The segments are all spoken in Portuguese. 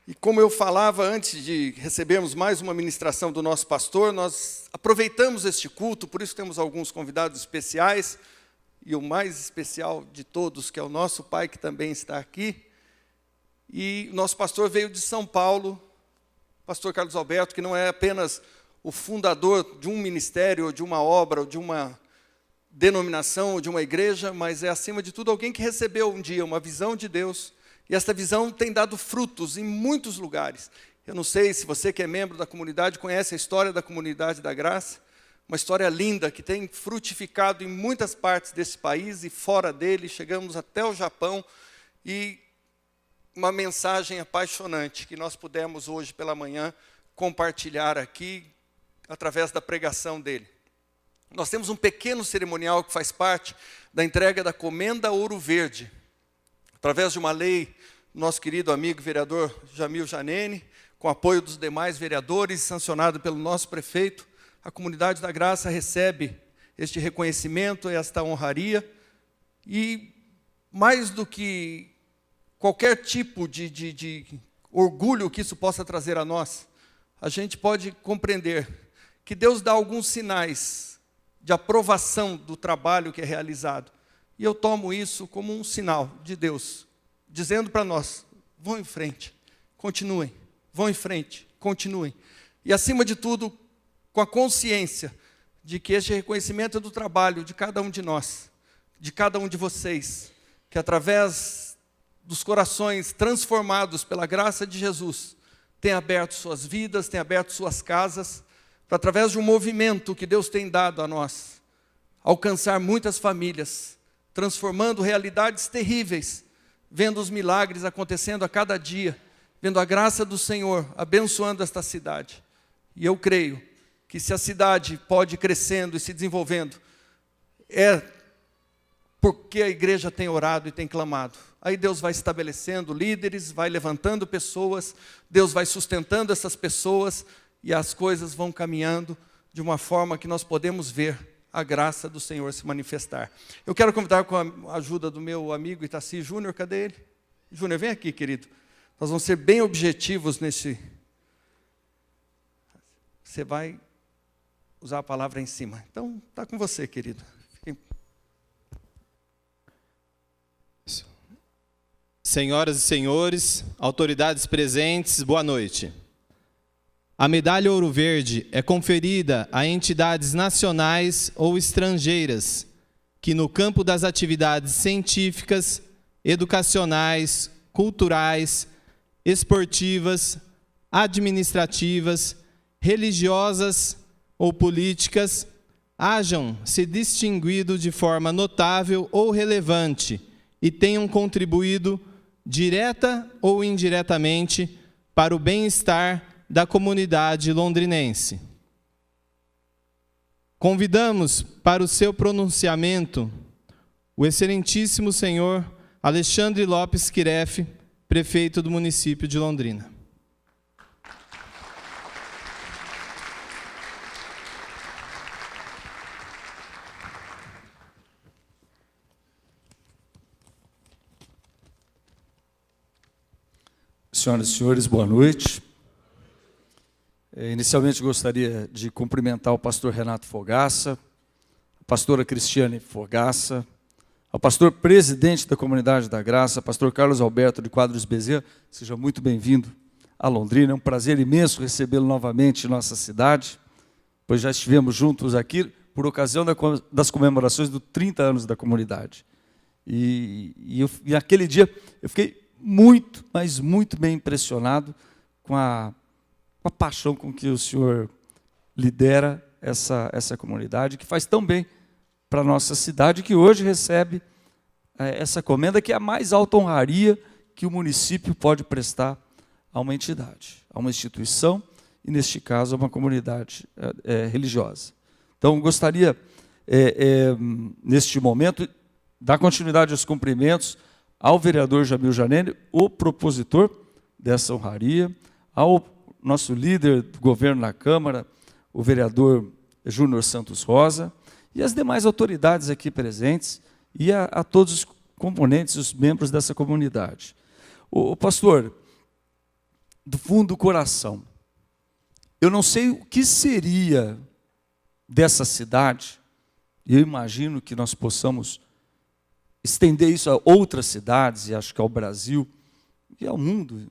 E como eu falava antes de recebermos mais uma ministração do nosso pastor, nós aproveitamos este culto, por isso temos alguns convidados especiais, e o mais especial de todos, que é o nosso pai, que também está aqui. E o nosso pastor veio de São Paulo, pastor Carlos Alberto, que não é apenas o fundador de um ministério, ou de uma obra, ou de uma denominação, ou de uma igreja, mas é, acima de tudo, alguém que recebeu um dia uma visão de Deus. E esta visão tem dado frutos em muitos lugares. Eu não sei se você que é membro da comunidade conhece a história da Comunidade da Graça, uma história linda que tem frutificado em muitas partes desse país e fora dele. Chegamos até o Japão e uma mensagem apaixonante que nós pudemos hoje pela manhã compartilhar aqui através da pregação dele. Nós temos um pequeno cerimonial que faz parte da entrega da Comenda Ouro Verde, através de uma lei do nosso querido amigo vereador Jamil Janene, com apoio dos demais vereadores, sancionado pelo nosso prefeito, a Comunidade da Graça recebe este reconhecimento, esta honraria, e mais do que qualquer tipo de orgulho que isso possa trazer a nós, a gente pode compreender que Deus dá alguns sinais de aprovação do trabalho que é realizado. E eu tomo isso como um sinal de Deus, dizendo para nós, vão em frente, continuem, vão em frente, continuem. E acima de tudo, com a consciência de que este reconhecimento é do trabalho de cada um de nós, de cada um de vocês, que através dos corações transformados pela graça de Jesus, tem aberto suas vidas, tem aberto suas casas, para através de um movimento que Deus tem dado a nós, alcançar muitas famílias, transformando realidades terríveis, vendo os milagres acontecendo a cada dia, vendo a graça do Senhor abençoando esta cidade. E eu creio que se a cidade pode ir crescendo e se desenvolvendo, é porque a igreja tem orado e tem clamado. Aí Deus vai estabelecendo líderes, vai levantando pessoas, Deus vai sustentando essas pessoas, e as coisas vão caminhando de uma forma que nós podemos ver a graça do Senhor se manifestar. Eu quero convidar com a ajuda do meu amigo Itaci Júnior, cadê ele? Júnior, vem aqui, querido. Nós vamos ser bem objetivos nesse... Você vai usar a palavra em cima. Então, está com você, querido. Senhoras e senhores, autoridades presentes, boa noite. A medalha Ouro Verde é conferida a entidades nacionais ou estrangeiras que, no campo das atividades científicas, educacionais, culturais, esportivas, administrativas, religiosas ou políticas, hajam se distinguido de forma notável ou relevante e tenham contribuído, direta ou indiretamente, para o bem-estar da comunidade londrinense. Convidamos para o seu pronunciamento o excelentíssimo senhor Alexandre Lopes Quiref, prefeito do município de Londrina. Senhoras e senhores, boa noite. Inicialmente gostaria de cumprimentar o pastor Renato Fogaça, a pastora Cristiane Fogaça, ao pastor presidente da Comunidade da Graça, pastor Carlos Alberto de Quadros Bezerra. Seja muito bem-vindo a Londrina, é um prazer imenso recebê-lo novamente em nossa cidade, pois já estivemos juntos aqui por ocasião das comemorações dos 30 anos da comunidade. E naquele dia eu fiquei muito, mas muito bem impressionado com a paixão com que o senhor lidera essa comunidade, que faz tão bem para a nossa cidade, que hoje recebe essa comenda, que é a mais alta honraria que o município pode prestar a uma entidade, a uma instituição, e neste caso a uma comunidade religiosa. Então, gostaria, neste momento, dar continuidade aos cumprimentos ao vereador Jamil Janene, o propositor dessa honraria, ao nosso líder do governo na Câmara, o vereador Júnior Santos Rosa, e as demais autoridades aqui presentes, e a todos os componentes, os membros dessa comunidade. O pastor, do fundo do coração. Eu não sei o que seria dessa cidade, e eu imagino que nós possamos estender isso a outras cidades, e acho que ao Brasil e ao mundo,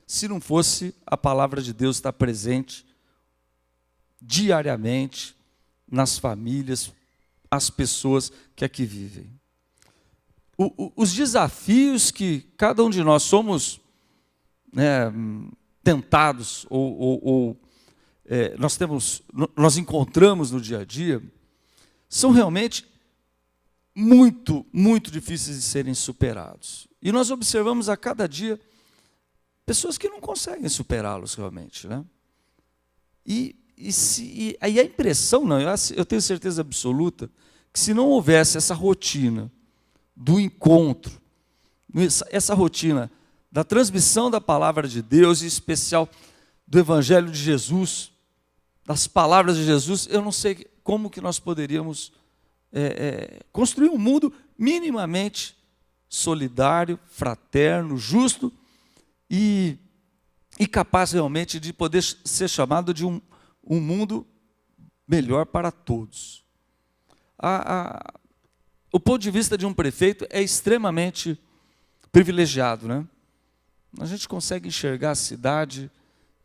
se não fosse a palavra de Deus estar presente diariamente nas famílias, as pessoas que aqui vivem. Os desafios que cada um de nós somos, né, tentados nós encontramos no dia a dia, são realmente muito, muito difíceis de serem superados. E nós observamos a cada dia pessoas que não conseguem superá-los realmente, né? E a impressão, não, eu tenho certeza absoluta, que se não houvesse essa rotina do encontro, essa rotina da transmissão da palavra de Deus, em especial do Evangelho de Jesus, das palavras de Jesus, eu não sei como que nós poderíamos construir um mundo minimamente solidário, fraterno, justo e capaz realmente de poder ser chamado de um mundo melhor para todos. O ponto de vista de um prefeito é extremamente privilegiado, né? A gente consegue enxergar a cidade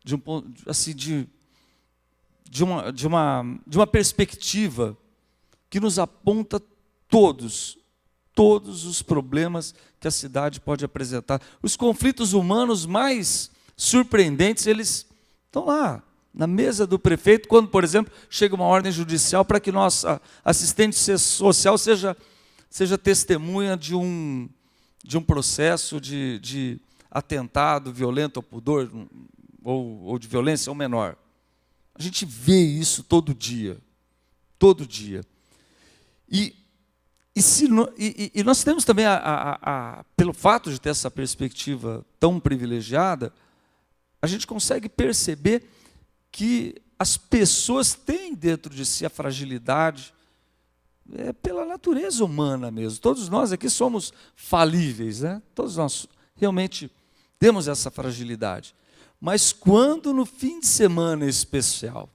de um ponto assim de uma perspectiva que nos aponta todos os problemas que a cidade pode apresentar. Os conflitos humanos mais surpreendentes, eles estão lá, na mesa do prefeito, quando, por exemplo, chega uma ordem judicial para que nossa assistente social seja testemunha de um processo de atentado violento ao pudor ou de violência ao menor. A gente vê isso todo dia. Todo dia. E nós temos também, pelo fato de ter essa perspectiva tão privilegiada, a gente consegue perceber que as pessoas têm dentro de si a fragilidade, pela natureza humana mesmo. Todos nós aqui somos falíveis, né? Todos nós realmente temos essa fragilidade. Mas quando no fim de semana especial,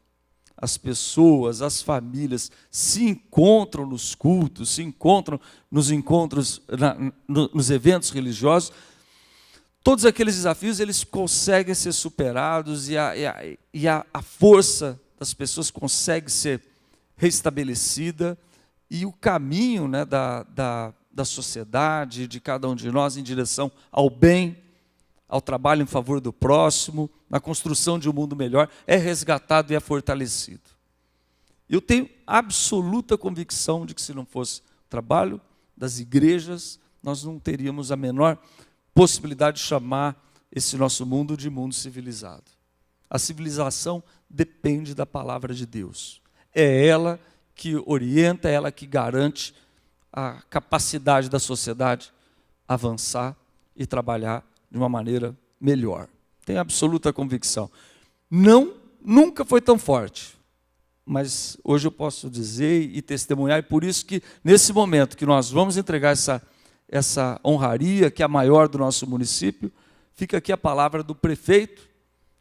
as pessoas, as famílias se encontram nos cultos, se encontram nos encontros, nos eventos religiosos, todos aqueles desafios eles conseguem ser superados e a força das pessoas consegue ser restabelecida e o caminho, né, da sociedade, de cada um de nós em direção ao bem, ao trabalho em favor do próximo, na construção de um mundo melhor, é resgatado e é fortalecido. Eu tenho absoluta convicção de que se não fosse o trabalho das igrejas, nós não teríamos a menor possibilidade de chamar esse nosso mundo de mundo civilizado. A civilização depende da palavra de Deus. É ela que orienta, é ela que garante a capacidade da sociedade avançar e trabalhar de uma maneira melhor. Tenho absoluta convicção. Nunca foi tão forte, mas hoje eu posso dizer e testemunhar, e por isso que nesse momento que nós vamos entregar essa honraria, que é a maior do nosso município, fica aqui a palavra do prefeito,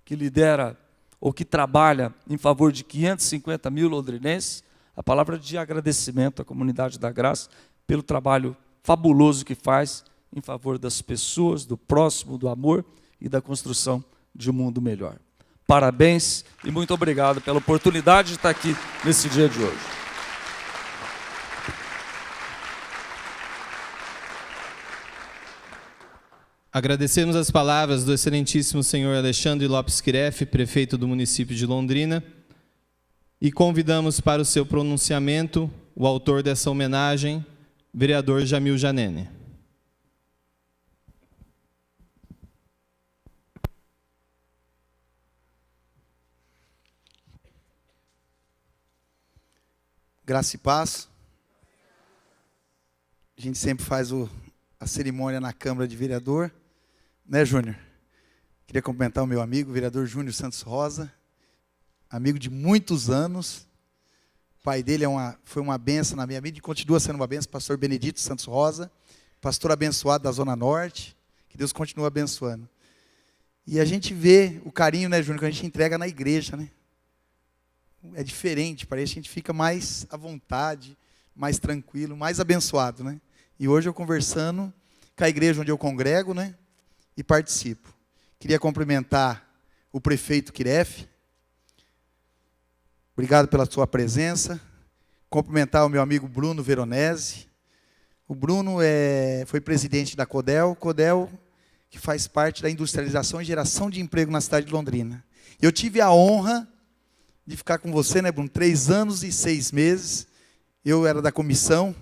que lidera ou que trabalha em favor de 550 mil londrinenses, a palavra de agradecimento à comunidade da Graça pelo trabalho fabuloso que faz em favor das pessoas, do próximo, do amor e da construção de um mundo melhor. Parabéns e muito obrigado pela oportunidade de estar aqui nesse dia de hoje. Agradecemos as palavras do excelentíssimo senhor Alexandre Lopes Quirefe, prefeito do município de Londrina, e convidamos para o seu pronunciamento o autor dessa homenagem, vereador Jamil Janene. Graça e paz. A gente sempre faz a cerimônia na Câmara de Vereador, né, Júnior? Queria cumprimentar o meu amigo, o vereador Júnior Santos Rosa, amigo de muitos anos. O pai dele foi uma bênção na minha vida e continua sendo uma bênção, pastor Benedito Santos Rosa, pastor abençoado da Zona Norte, que Deus continue abençoando. E a gente vê o carinho, né, Júnior, que a gente entrega na igreja, né? É diferente, parece que a gente fica mais à vontade, mais tranquilo, mais abençoado, né? E hoje eu conversando com a igreja onde eu congrego, né? E participo. Queria cumprimentar o prefeito Kiref. Obrigado pela sua presença. Cumprimentar o meu amigo Bruno Veronese. O Bruno foi presidente da Codel, que faz parte da industrialização e geração de emprego na cidade de Londrina. Eu tive a honra de ficar com você, né, Bruno? 3 anos e 6 meses. Eu era da comissão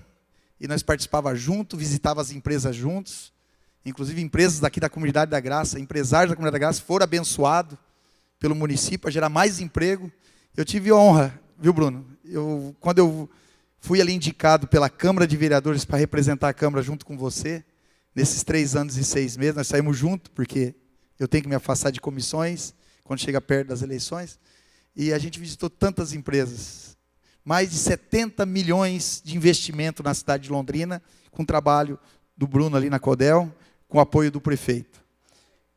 e nós participávamos juntos, visitávamos as empresas juntos. Inclusive empresas daqui da Comunidade da Graça, empresários da Comunidade da Graça foram abençoados pelo município para gerar mais emprego. Eu tive a honra, viu, Bruno? Quando eu fui ali indicado pela Câmara de Vereadores para representar a Câmara junto com você, nesses 3 anos e 6 meses, nós saímos juntos, porque eu tenho que me afastar de comissões, quando chega perto das eleições, e a gente visitou tantas empresas, mais de 70 milhões de investimento na cidade de Londrina, com o trabalho do Bruno ali na Codel, com o apoio do prefeito.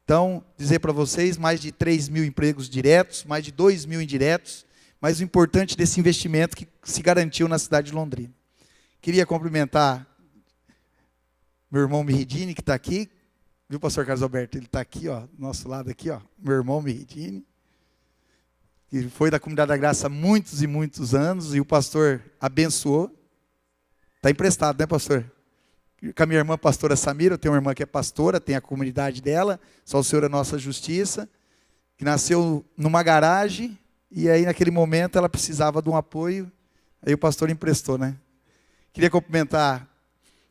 Então, dizer para vocês, mais de 3 mil empregos diretos, mais de 2 mil indiretos, mas o importante desse investimento que se garantiu na cidade de Londrina. Queria cumprimentar meu irmão Miridini, que está aqui, viu, pastor Carlos Alberto? Ele está aqui, ó, do nosso lado aqui, ó, meu irmão Miridini, que foi da Comunidade da Graça há muitos e muitos anos, e o pastor abençoou. Está emprestado, né, pastor? Com a minha irmã pastora Samira, eu tenho uma irmã que é pastora, tem a comunidade dela, só o Senhor é nossa justiça, que nasceu numa garagem, e aí naquele momento ela precisava de um apoio, aí o pastor emprestou, né? Queria cumprimentar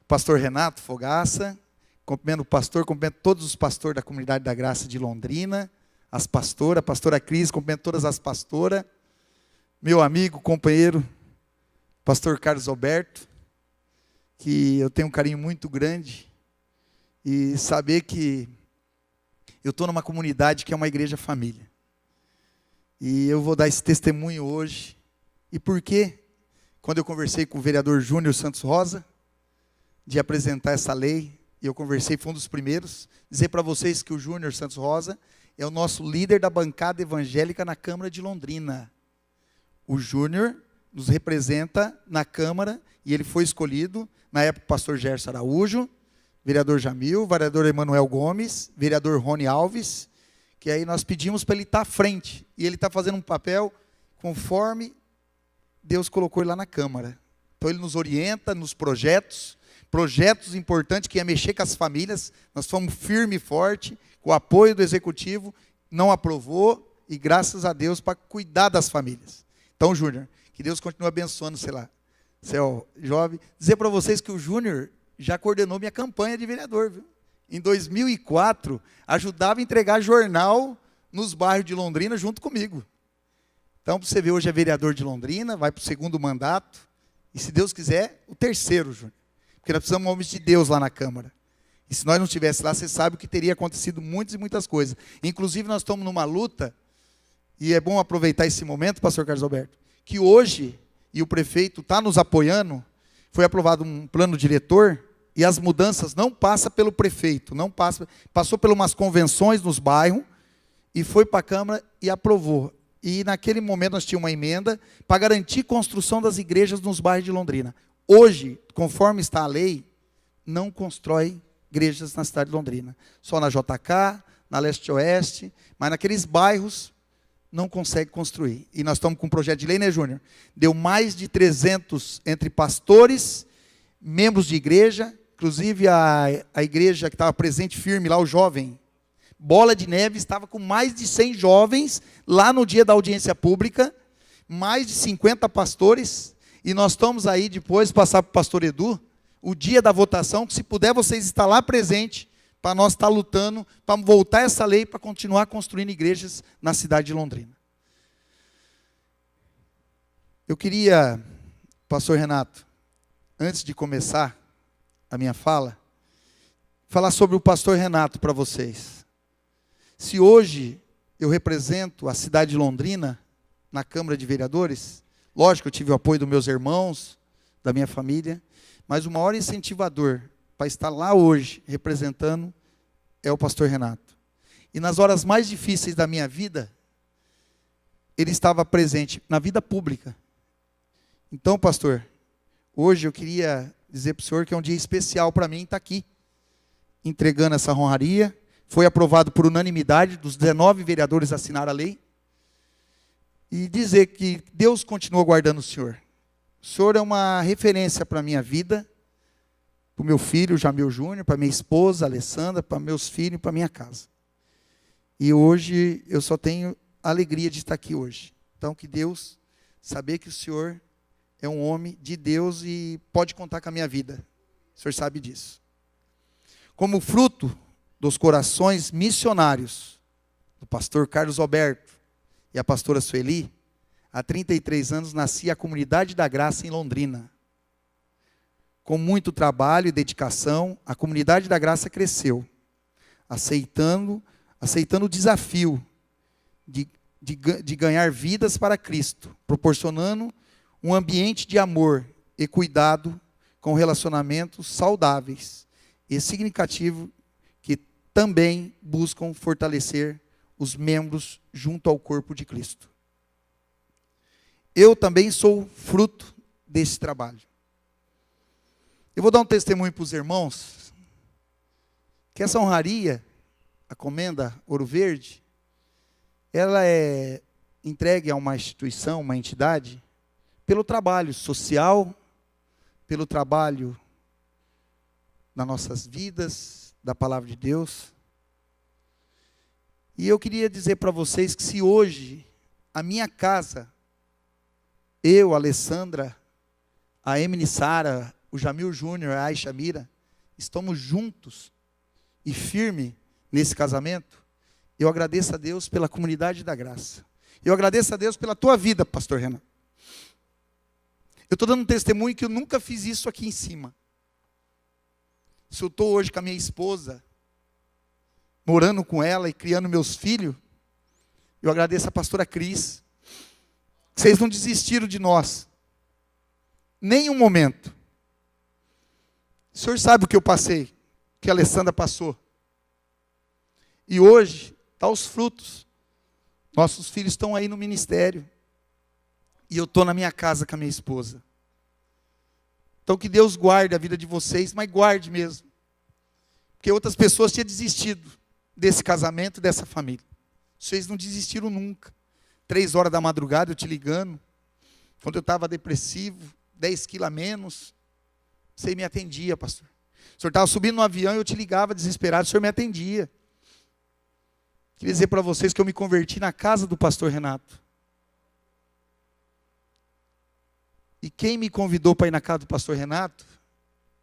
o pastor Renato Fogaça, cumprimento o pastor, cumprimento todos os pastores da Comunidade da Graça de Londrina, as pastoras, a pastora Cris, cumprimento todas as pastoras, meu amigo, companheiro, pastor Carlos Alberto, que eu tenho um carinho muito grande, e saber que eu estou numa comunidade que é uma igreja família. E eu vou dar esse testemunho hoje. E por quê? Quando eu conversei com o vereador Júnior Santos Rosa, de apresentar essa lei, e eu conversei, foi um dos primeiros, dizer para vocês que o Júnior Santos Rosa é o nosso líder da bancada evangélica na Câmara de Londrina. O Júnior nos representa na Câmara, e ele foi escolhido, na época, o pastor Gerson Araújo, vereador Jamil, vereador Emanuel Gomes, vereador Rony Alves, que aí nós pedimos para ele estar à frente, e ele está fazendo um papel conforme Deus colocou ele lá na Câmara. Então ele nos orienta nos projetos importantes que ia mexer com as famílias, nós fomos firme e forte, com o apoio do Executivo, não aprovou, e graças a Deus para cuidar das famílias. Então, Júnior, que Deus continue abençoando, sei lá, céu jovem. Dizer para vocês que o Júnior já coordenou minha campanha de vereador, viu? Em 2004, ajudava a entregar jornal nos bairros de Londrina junto comigo. Então, você vê, hoje é vereador de Londrina, vai para o 2º mandato, e se Deus quiser, o 3º, Júnior. Porque nós precisamos de homens de Deus lá na Câmara. E se nós não estivéssemos lá, você sabe que teria acontecido muitas e muitas coisas. Inclusive, nós estamos numa luta, e é bom aproveitar esse momento, pastor Carlos Alberto, que hoje, e o prefeito está nos apoiando, foi aprovado um plano diretor, e as mudanças não passam pelo prefeito, passou por umas convenções nos bairros, e foi para a Câmara e aprovou. E naquele momento nós tínhamos uma emenda para garantir construção das igrejas nos bairros de Londrina. Hoje, conforme está a lei, não constrói igrejas na cidade de Londrina. Só na JK, na Leste-Oeste, mas naqueles bairros não consegue construir. E nós estamos com um projeto de lei, né, Júnior? Deu mais de 300 entre pastores, membros de igreja, inclusive a igreja que estava presente firme lá, o jovem, Bola de Neve, estava com mais de 100 jovens, lá no dia da audiência pública, mais de 50 pastores, e nós estamos aí depois, passar para o pastor Edu, o dia da votação, que se puder vocês estar lá presente, para nós estar lutando, para voltar essa lei, para continuar construindo igrejas na cidade de Londrina. Eu queria, pastor Renato, antes de começar a minha fala, falar sobre o pastor Renato para vocês. Se hoje eu represento a cidade de Londrina na Câmara de Vereadores, lógico, eu tive o apoio dos meus irmãos, da minha família, mas o maior incentivador para estar lá hoje representando é o pastor Renato. E nas horas mais difíceis da minha vida, ele estava presente na vida pública. Então, pastor, hoje eu queria dizer para o senhor que é um dia especial para mim estar aqui, entregando essa honraria. Foi aprovado por unanimidade, dos 19 vereadores assinaram a lei. E dizer que Deus continua guardando o senhor. O senhor é uma referência para a minha vida, para o meu filho, Jamil Júnior, para minha esposa, Alessandra, para meus filhos e para minha casa. E hoje eu só tenho a alegria de estar aqui hoje. Então, que Deus, saber que o senhor é um homem de Deus e pode contar com a minha vida. O senhor sabe disso. Como fruto dos corações missionários do pastor Carlos Alberto e a pastora Sueli, há 33 anos nasci a Comunidade da Graça em Londrina. Com muito trabalho e dedicação, a Comunidade da Graça cresceu, aceitando o desafio de ganhar vidas para Cristo, proporcionando um ambiente de amor e cuidado com relacionamentos saudáveis e significativos que também buscam fortalecer os membros junto ao corpo de Cristo. Eu também sou fruto desse trabalho. Eu vou dar um testemunho para os irmãos, que essa honraria, a Comenda Ouro Verde, ela é entregue a uma instituição, uma entidade, pelo trabalho social, pelo trabalho nas nossas vidas, da palavra de Deus. E eu queria dizer para vocês que se hoje a minha casa, eu, a Alessandra, a Emily Sara, o Jamil Júnior, a Aisha Mira, estamos juntos e firmes nesse casamento, eu agradeço a Deus pela Comunidade da Graça. Eu agradeço a Deus pela tua vida, pastor Renan. Eu estou dando um testemunho que eu nunca fiz isso aqui em cima. Se eu estou hoje com a minha esposa, morando com ela e criando meus filhos, eu agradeço a pastora Cris. Vocês não desistiram de nós. Nem um momento. O senhor sabe o que eu passei, que a Alessandra passou. E hoje, está os frutos. Nossos filhos estão aí no ministério. E eu estou na minha casa com a minha esposa. Então que Deus guarde a vida de vocês, mas guarde mesmo. Porque outras pessoas tinham desistido desse casamento, dessa família. Vocês não desistiram nunca. 3 horas da madrugada eu te ligando. Quando eu estava depressivo, 10 quilos a menos. Você me atendia, pastor. O senhor estava subindo no avião e eu te ligava desesperado, o senhor me atendia. Queria dizer para vocês que eu me converti na casa do pastor Renato. E quem me convidou para ir na casa do pastor Renato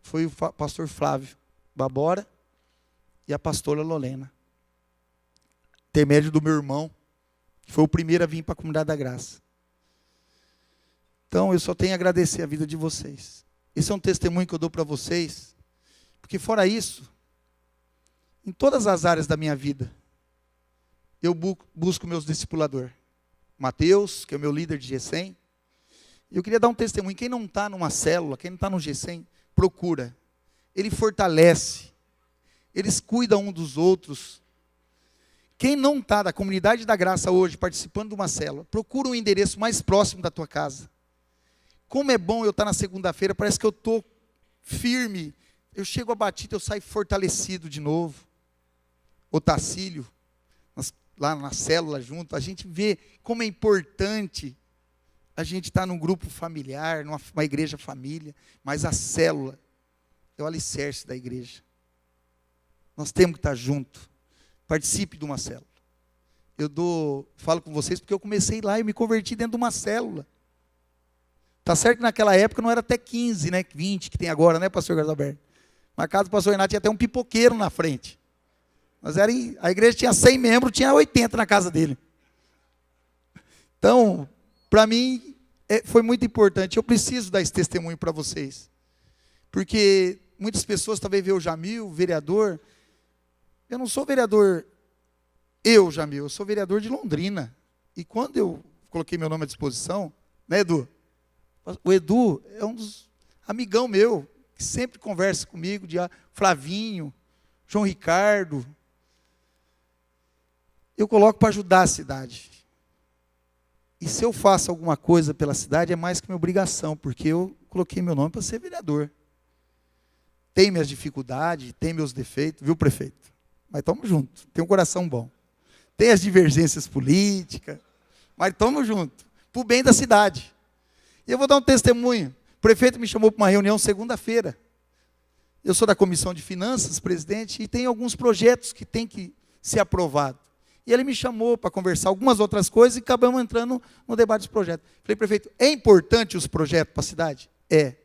foi o pastor Flávio Babora e a pastora Lolena. Intermédio do meu irmão, que foi o primeiro a vir para a Comunidade da Graça. Então eu só tenho a agradecer a vida de vocês. Esse é um testemunho que eu dou para vocês, porque fora isso, em todas as áreas da minha vida, eu busco meus discipuladores. Mateus, que é o meu líder de G100. Eu queria dar um testemunho. Quem não está numa célula, quem não está no G100, procura. Ele fortalece. Eles cuidam um dos outros. Quem não está da Comunidade da Graça hoje, participando de uma célula, procura um endereço mais próximo da tua casa. Como é bom eu estar na segunda-feira, parece que eu estou firme. Eu chego abatido, eu saio fortalecido de novo. O Tacílio, lá na célula junto, a gente vê como é importante a gente estar num grupo familiar, numa igreja família, mas a célula é o alicerce da igreja. Nós temos que estar junto. Participe de uma célula. Falo com vocês porque eu comecei lá e me converti dentro de uma célula. Tá certo que naquela época não era até 15, né, 20 que tem agora, né, pastor Carlos Alberto? Na casa do pastor Renato tinha até um pipoqueiro na frente. A igreja tinha 100 membros, tinha 80 na casa dele. Então, para mim, foi muito importante. Eu preciso dar esse testemunho para vocês. Porque muitas pessoas talvez veem o Jamil, vereador. Eu não sou vereador, Jamil, eu sou vereador de Londrina. E quando eu coloquei meu nome à disposição, né, Edu? O Edu é um dos amigão meu, que sempre conversa comigo, Flavinho, João Ricardo. eu coloco para ajudar a cidade. E se eu faço alguma coisa pela cidade, é mais que minha obrigação, porque eu coloquei meu nome para ser vereador. Tem minhas dificuldades, tem meus defeitos, viu, prefeito? Mas estamos juntos, tem um coração bom. Tem as divergências políticas, mas estamos juntos, para o bem da cidade. E eu vou dar um testemunho. O prefeito me chamou para uma reunião segunda-feira. Eu sou da Comissão de Finanças, presidente, e tem alguns projetos que tem que ser aprovados. E ele me chamou para conversar algumas outras coisas e acabamos entrando no debate dos projetos. Falei, prefeito, é importante os projetos para a cidade? É.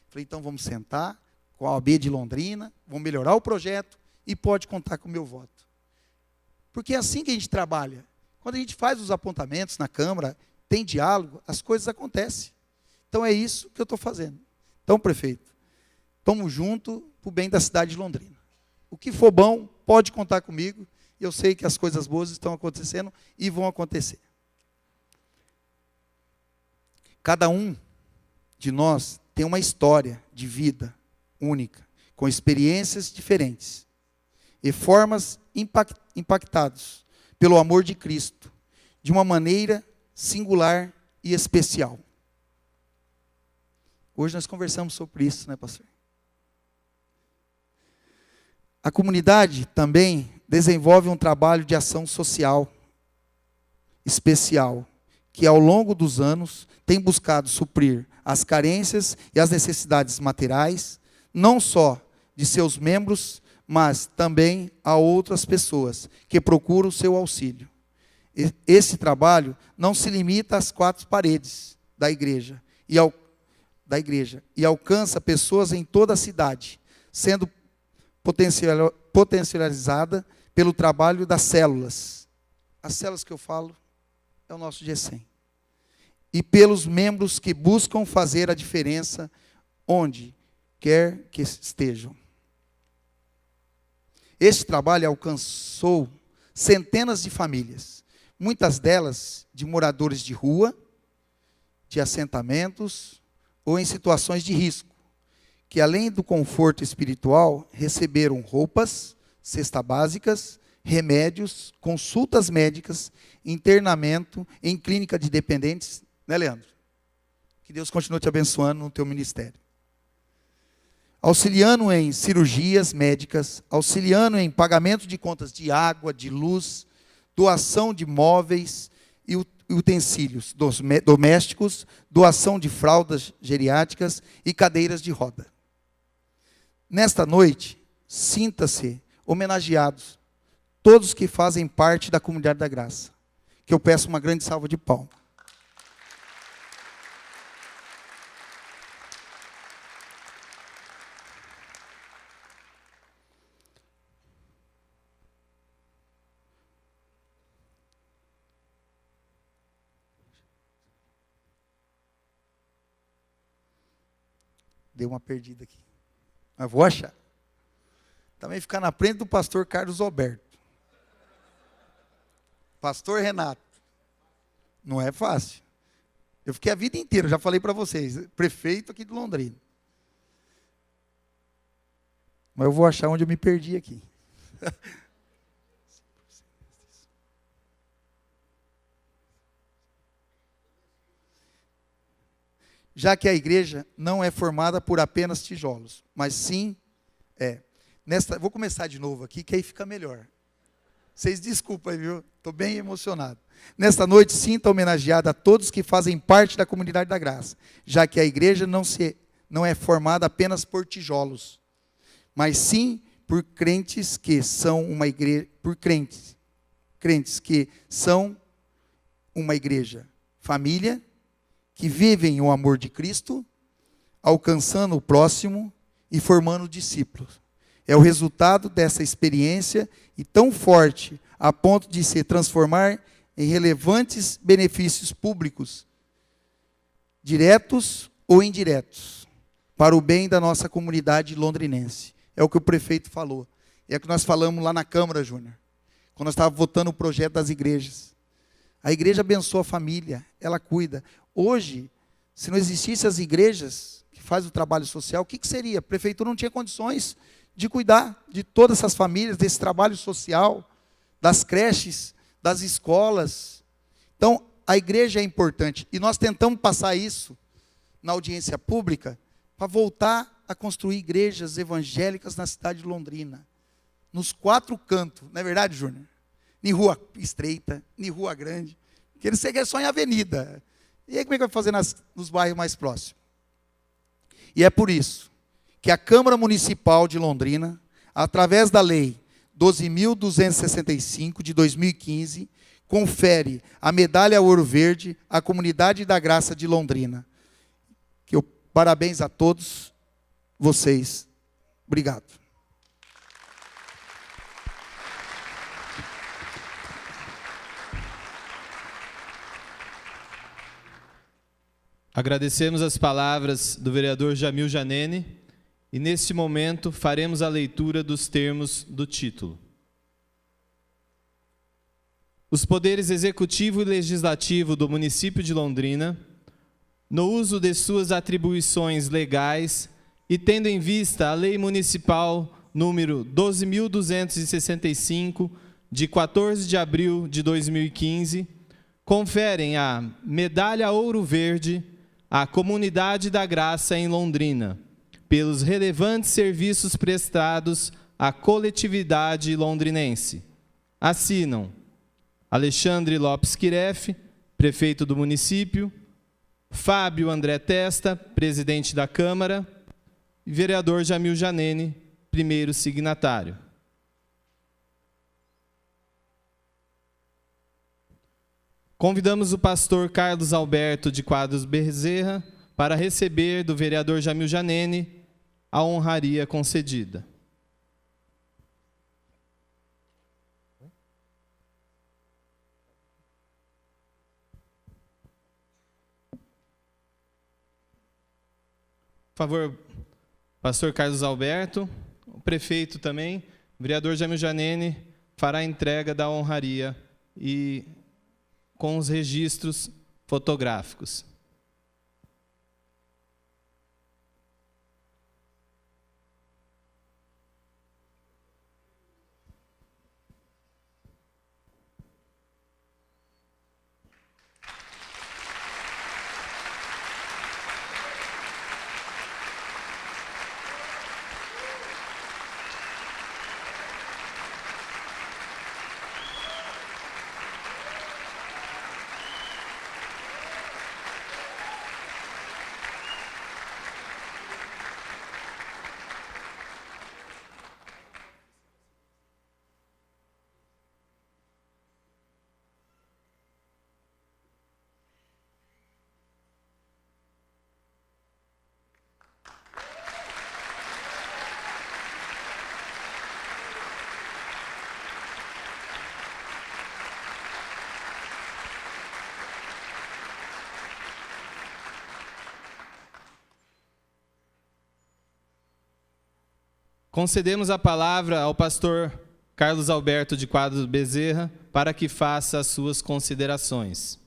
Falei, então vamos sentar com a OAB de Londrina, vamos melhorar o projeto e pode contar com o meu voto. Porque é assim que a gente trabalha. Quando a gente faz os apontamentos na Câmara, tem diálogo, as coisas acontecem. Então é isso que eu estou fazendo. Então, prefeito, estamos juntos para o bem da cidade de Londrina. O que for bom, pode contar comigo. Eu sei que as coisas boas estão acontecendo e vão acontecer. Cada um de nós tem uma história de vida única, com experiências diferentes e formas impactados pelo amor de Cristo, de uma maneira singular e especial. Hoje nós conversamos sobre isso, né, pastor? A comunidade também desenvolve um trabalho de ação social especial, que ao longo dos anos tem buscado suprir as carências e as necessidades materiais, não só de seus membros, mas também a outras pessoas que procuram o seu auxílio. Esse trabalho não se limita às quatro paredes da igreja e alcança pessoas em toda a cidade, sendo potencializada pelo trabalho das células. As células que eu falo é o nosso G100. E pelos membros que buscam fazer a diferença onde quer que estejam. Este trabalho alcançou centenas de famílias, muitas delas de moradores de rua, de assentamentos ou em situações de risco, que além do conforto espiritual, receberam roupas, cestas básicas, remédios, consultas médicas, internamento em clínica de dependentes, né, Leandro? Que Deus continue te abençoando no teu ministério. Auxiliando em cirurgias médicas, auxiliando em pagamento de contas de água, de luz, doação de móveis e utensílios domésticos, doação de fraldas geriátricas e cadeiras de roda. Nesta noite, sinta-se homenageados todos que fazem parte da comunidade da graça, que eu peço uma grande salva de palmas. Deu uma perdida aqui. Mas vou achar. Também ficar na frente do pastor Carlos Alberto. Pastor Renato. Não é fácil. Eu fiquei a vida inteira, já falei para vocês, prefeito aqui de Londrina. Mas eu vou achar onde eu me perdi aqui. Já que a igreja não é formada por apenas tijolos, mas sim vou começar de novo aqui, que aí fica melhor. Vocês desculpem, viu? Estou bem emocionado. Nesta noite, sinta homenageada a todos que fazem parte da comunidade da graça, já que a igreja não é formada apenas por tijolos, mas sim por crentes que são uma igreja, crentes que são uma igreja família, que vivem o amor de Cristo, alcançando o próximo e formando discípulos. É o resultado dessa experiência e tão forte a ponto de se transformar em relevantes benefícios públicos, diretos ou indiretos, para o bem da nossa comunidade londrinense. É o que o prefeito falou. É o que nós falamos lá na Câmara, Júnior, quando nós estávamos votando o projeto das igrejas. A igreja abençoa a família, ela cuida. Hoje, se não existissem as igrejas que fazem o trabalho social, o que seria? A prefeitura não tinha condições de cuidar de todas essas famílias, desse trabalho social, das creches, das escolas. Então, a igreja é importante. E nós tentamos passar isso na audiência pública para voltar a construir igrejas evangélicas na cidade de Londrina. Nos 4 cantos. Não é verdade, Júnior? Nem rua estreita, nem rua grande. Porque eles seguem só em avenida. E aí como é que vai fazer nos bairros mais próximos? E é por isso que a Câmara Municipal de Londrina, através da Lei 12.265 de 2015, confere a medalha Ouro Verde à Comunidade da Graça de Londrina. Parabéns a todos vocês. Obrigado. Agradecemos as palavras do vereador Jamil Janene e, neste momento, faremos a leitura dos termos do título. Os poderes executivo e legislativo do município de Londrina, no uso de suas atribuições legais e tendo em vista a Lei Municipal número 12.265, de 14 de abril de 2015, conferem a Medalha Ouro Verde à Comunidade da Graça em Londrina, pelos relevantes serviços prestados à coletividade londrinense. Assinam Alexandre Lopes Quirefe, prefeito do município, Fábio André Testa, presidente da Câmara, e vereador Jamil Janene, primeiro signatário. Convidamos o pastor Carlos Alberto de Quadros Bezerra para receber do vereador Jamil Janene a honraria concedida. Por favor, pastor Carlos Alberto, o prefeito também, o vereador Jamil Janene, fará a entrega da honraria e com os registros fotográficos. Concedemos a palavra ao pastor Carlos Alberto de Quadros Bezerra para que faça as suas considerações.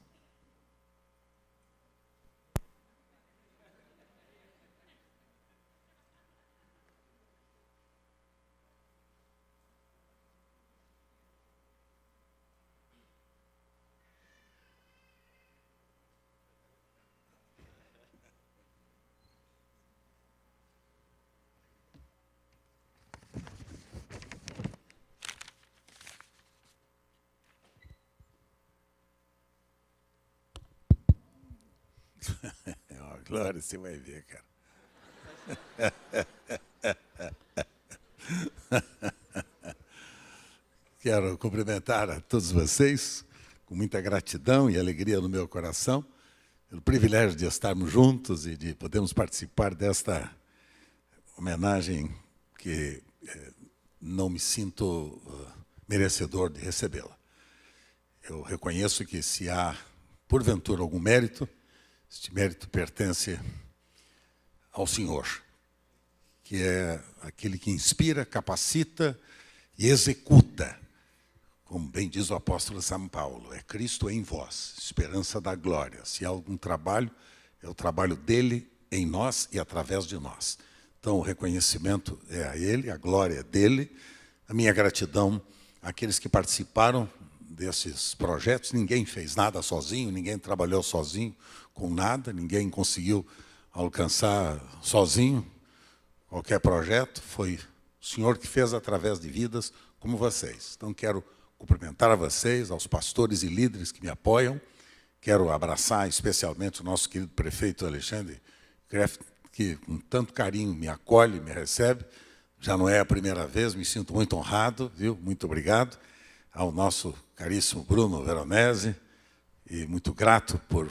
Glória, você vai ver, cara. Quero cumprimentar a todos vocês com muita gratidão e alegria no meu coração pelo privilégio de estarmos juntos e de podermos participar desta homenagem que não me sinto merecedor de recebê-la. Eu reconheço que se há, porventura, algum mérito, este mérito pertence ao Senhor, que é aquele que inspira, capacita e executa. Como bem diz o apóstolo São Paulo, é Cristo em vós, esperança da glória. Se há algum trabalho, é o trabalho dele em nós e através de nós. Então, o reconhecimento é a ele, a glória é dele, a minha gratidão àqueles que participaram desses projetos. Ninguém fez nada sozinho, ninguém trabalhou sozinho com nada, ninguém conseguiu alcançar sozinho qualquer projeto. Foi o Senhor que fez através de vidas como vocês. Então, quero cumprimentar a vocês, aos pastores e líderes que me apoiam. Quero abraçar especialmente o nosso querido prefeito Alexandre Kreff, que com tanto carinho me acolhe, me recebe. Já não é a primeira vez, me sinto muito honrado, viu? Muito obrigado ao nosso caríssimo Bruno Veronese, e muito grato por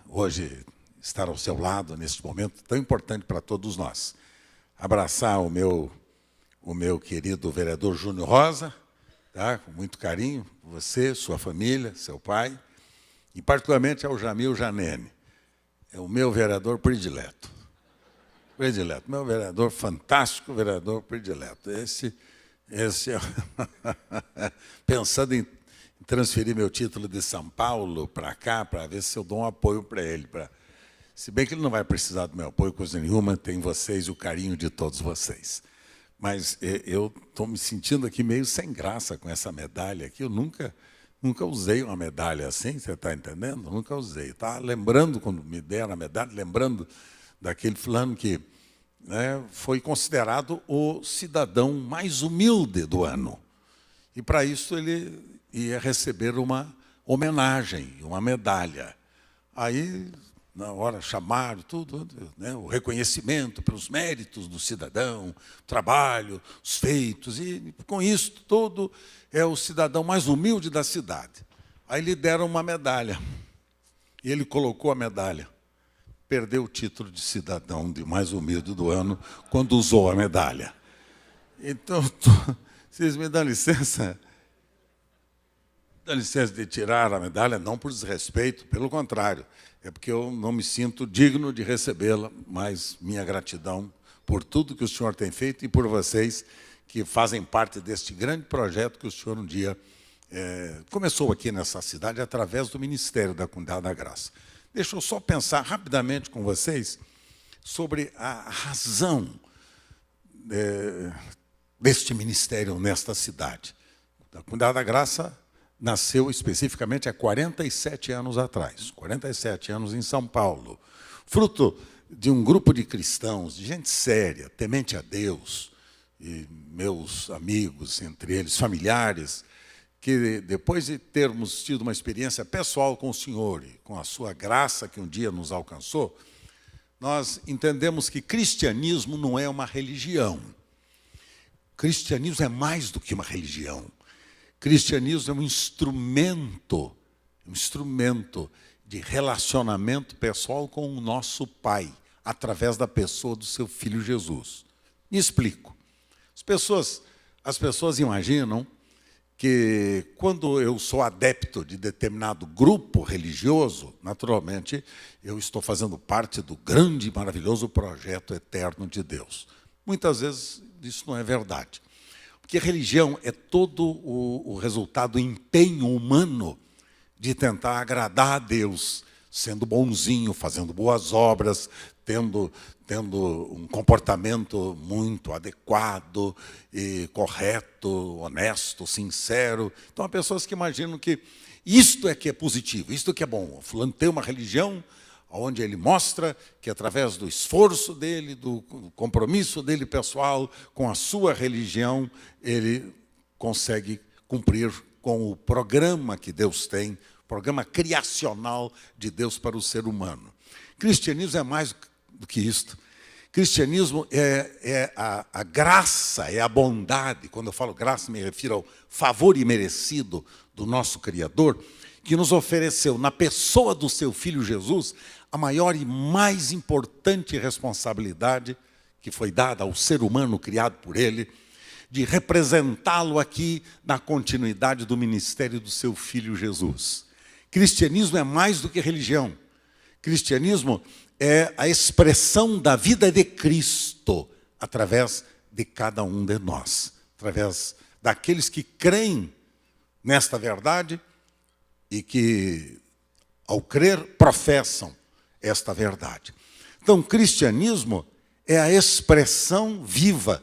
hoje estar ao seu lado neste momento tão importante para todos nós. Abraçar o meu querido vereador Júnior Rosa, tá? Com muito carinho, você, sua família, seu pai, e particularmente ao Jamil Janene, é o meu vereador predileto. Meu vereador fantástico, vereador predileto. Esse pensando em transferir meu título de São Paulo para cá, para ver se eu dou um apoio para ele. Se bem que ele não vai precisar do meu apoio, coisa nenhuma, tem vocês e o carinho de todos vocês. Mas eu estou me sentindo aqui meio sem graça com essa medalha aqui. Eu nunca usei uma medalha assim, você está entendendo? Nunca usei. Estava lembrando, quando me deram a medalha, lembrando daquele fulano que, né, foi considerado o cidadão mais humilde do ano. E, para isso, ele ia receber uma homenagem, uma medalha. Aí, na hora, chamaram tudo, né, o reconhecimento pelos méritos do cidadão, o trabalho, os feitos, e, com isso, todo é o cidadão mais humilde da cidade. Aí lhe deram uma medalha. E ele colocou a medalha. Perdeu o título de cidadão de mais humilde do ano quando usou a medalha. Então, vocês me dão licença? Dá licença de tirar a medalha, não por desrespeito, pelo contrário, é porque eu não me sinto digno de recebê-la, mas minha gratidão por tudo que o senhor tem feito e por vocês que fazem parte deste grande projeto que o senhor um dia começou aqui nessa cidade através do Ministério da Comunidade da Graça. Deixa eu só pensar rapidamente com vocês sobre a razão deste ministério nesta cidade. A Comunidade da Graça nasceu especificamente há 47 anos atrás, 47 anos em São Paulo, fruto de um grupo de cristãos, de gente séria, temente a Deus, e meus amigos, entre eles familiares, que depois de termos tido uma experiência pessoal com o Senhor e com a sua graça que um dia nos alcançou, nós entendemos que cristianismo não é uma religião. Cristianismo é mais do que uma religião. Cristianismo é um instrumento de relacionamento pessoal com o nosso Pai, através da pessoa do seu Filho Jesus. Me explico. As pessoas imaginam que, quando eu sou adepto de determinado grupo religioso, naturalmente, eu estou fazendo parte do grande e maravilhoso projeto eterno de Deus. Muitas vezes isso não é verdade. Porque religião é todo o resultado do empenho humano de tentar agradar a Deus, sendo bonzinho, fazendo boas obras, tendo um comportamento muito adequado, e correto, honesto, sincero. Então, há pessoas que imaginam que isto é que é positivo, isto que é bom. O fulano tem uma religião onde ele mostra que, através do esforço dele, do compromisso dele pessoal com a sua religião, ele consegue cumprir com o programa que Deus tem, o programa criacional de Deus para o ser humano. Cristianismo é mais do que isto. Cristianismo é a graça, é a bondade. Quando eu falo graça, me refiro ao favor imerecido do nosso Criador, que nos ofereceu, na pessoa do seu Filho Jesus, a maior e mais importante responsabilidade que foi dada ao ser humano criado por ele, de representá-lo aqui na continuidade do ministério do seu Filho Jesus. Cristianismo é mais do que religião. Cristianismo é a expressão da vida de Cristo através de cada um de nós, através daqueles que creem nesta verdade e que, ao crer, professam esta verdade. Então, o cristianismo é a expressão viva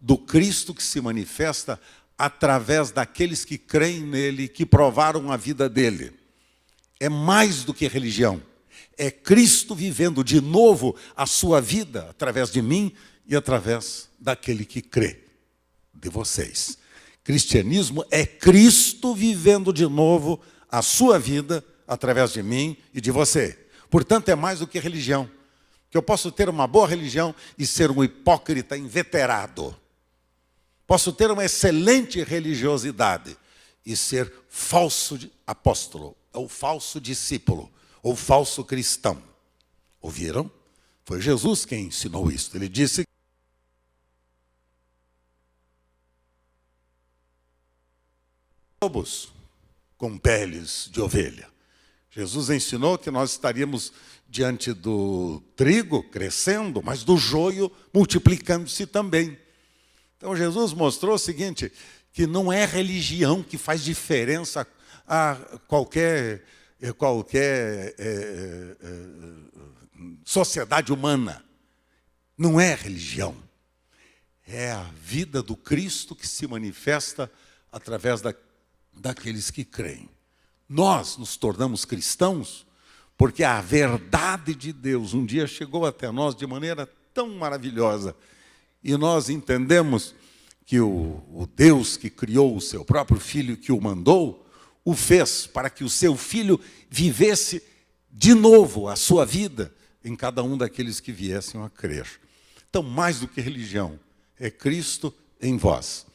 do Cristo que se manifesta através daqueles que creem nele, que provaram a vida dele. É mais do que religião. É Cristo vivendo de novo a sua vida através de mim e através daquele que crê, de vocês. Cristianismo é Cristo vivendo de novo a sua vida através de mim e de você. Portanto, é mais do que religião. Que eu posso ter uma boa religião e ser um hipócrita inveterado. Posso ter uma excelente religiosidade e ser falso apóstolo, ou falso discípulo, ou falso cristão. Ouviram? Foi Jesus quem ensinou isso. Ele disse: lobos com peles de ovelha. Jesus ensinou que nós estaríamos diante do trigo crescendo, mas do joio multiplicando-se também. Então Jesus mostrou o seguinte, que não é religião que faz diferença a qualquer sociedade humana. Não é religião. É a vida do Cristo que se manifesta através daqueles que creem. Nós nos tornamos cristãos porque a verdade de Deus um dia chegou até nós de maneira tão maravilhosa. E nós entendemos que o Deus que criou o seu próprio Filho, que o mandou, o fez para que o seu Filho vivesse de novo a sua vida em cada um daqueles que viessem a crer. Então, mais do que religião, é Cristo em vós,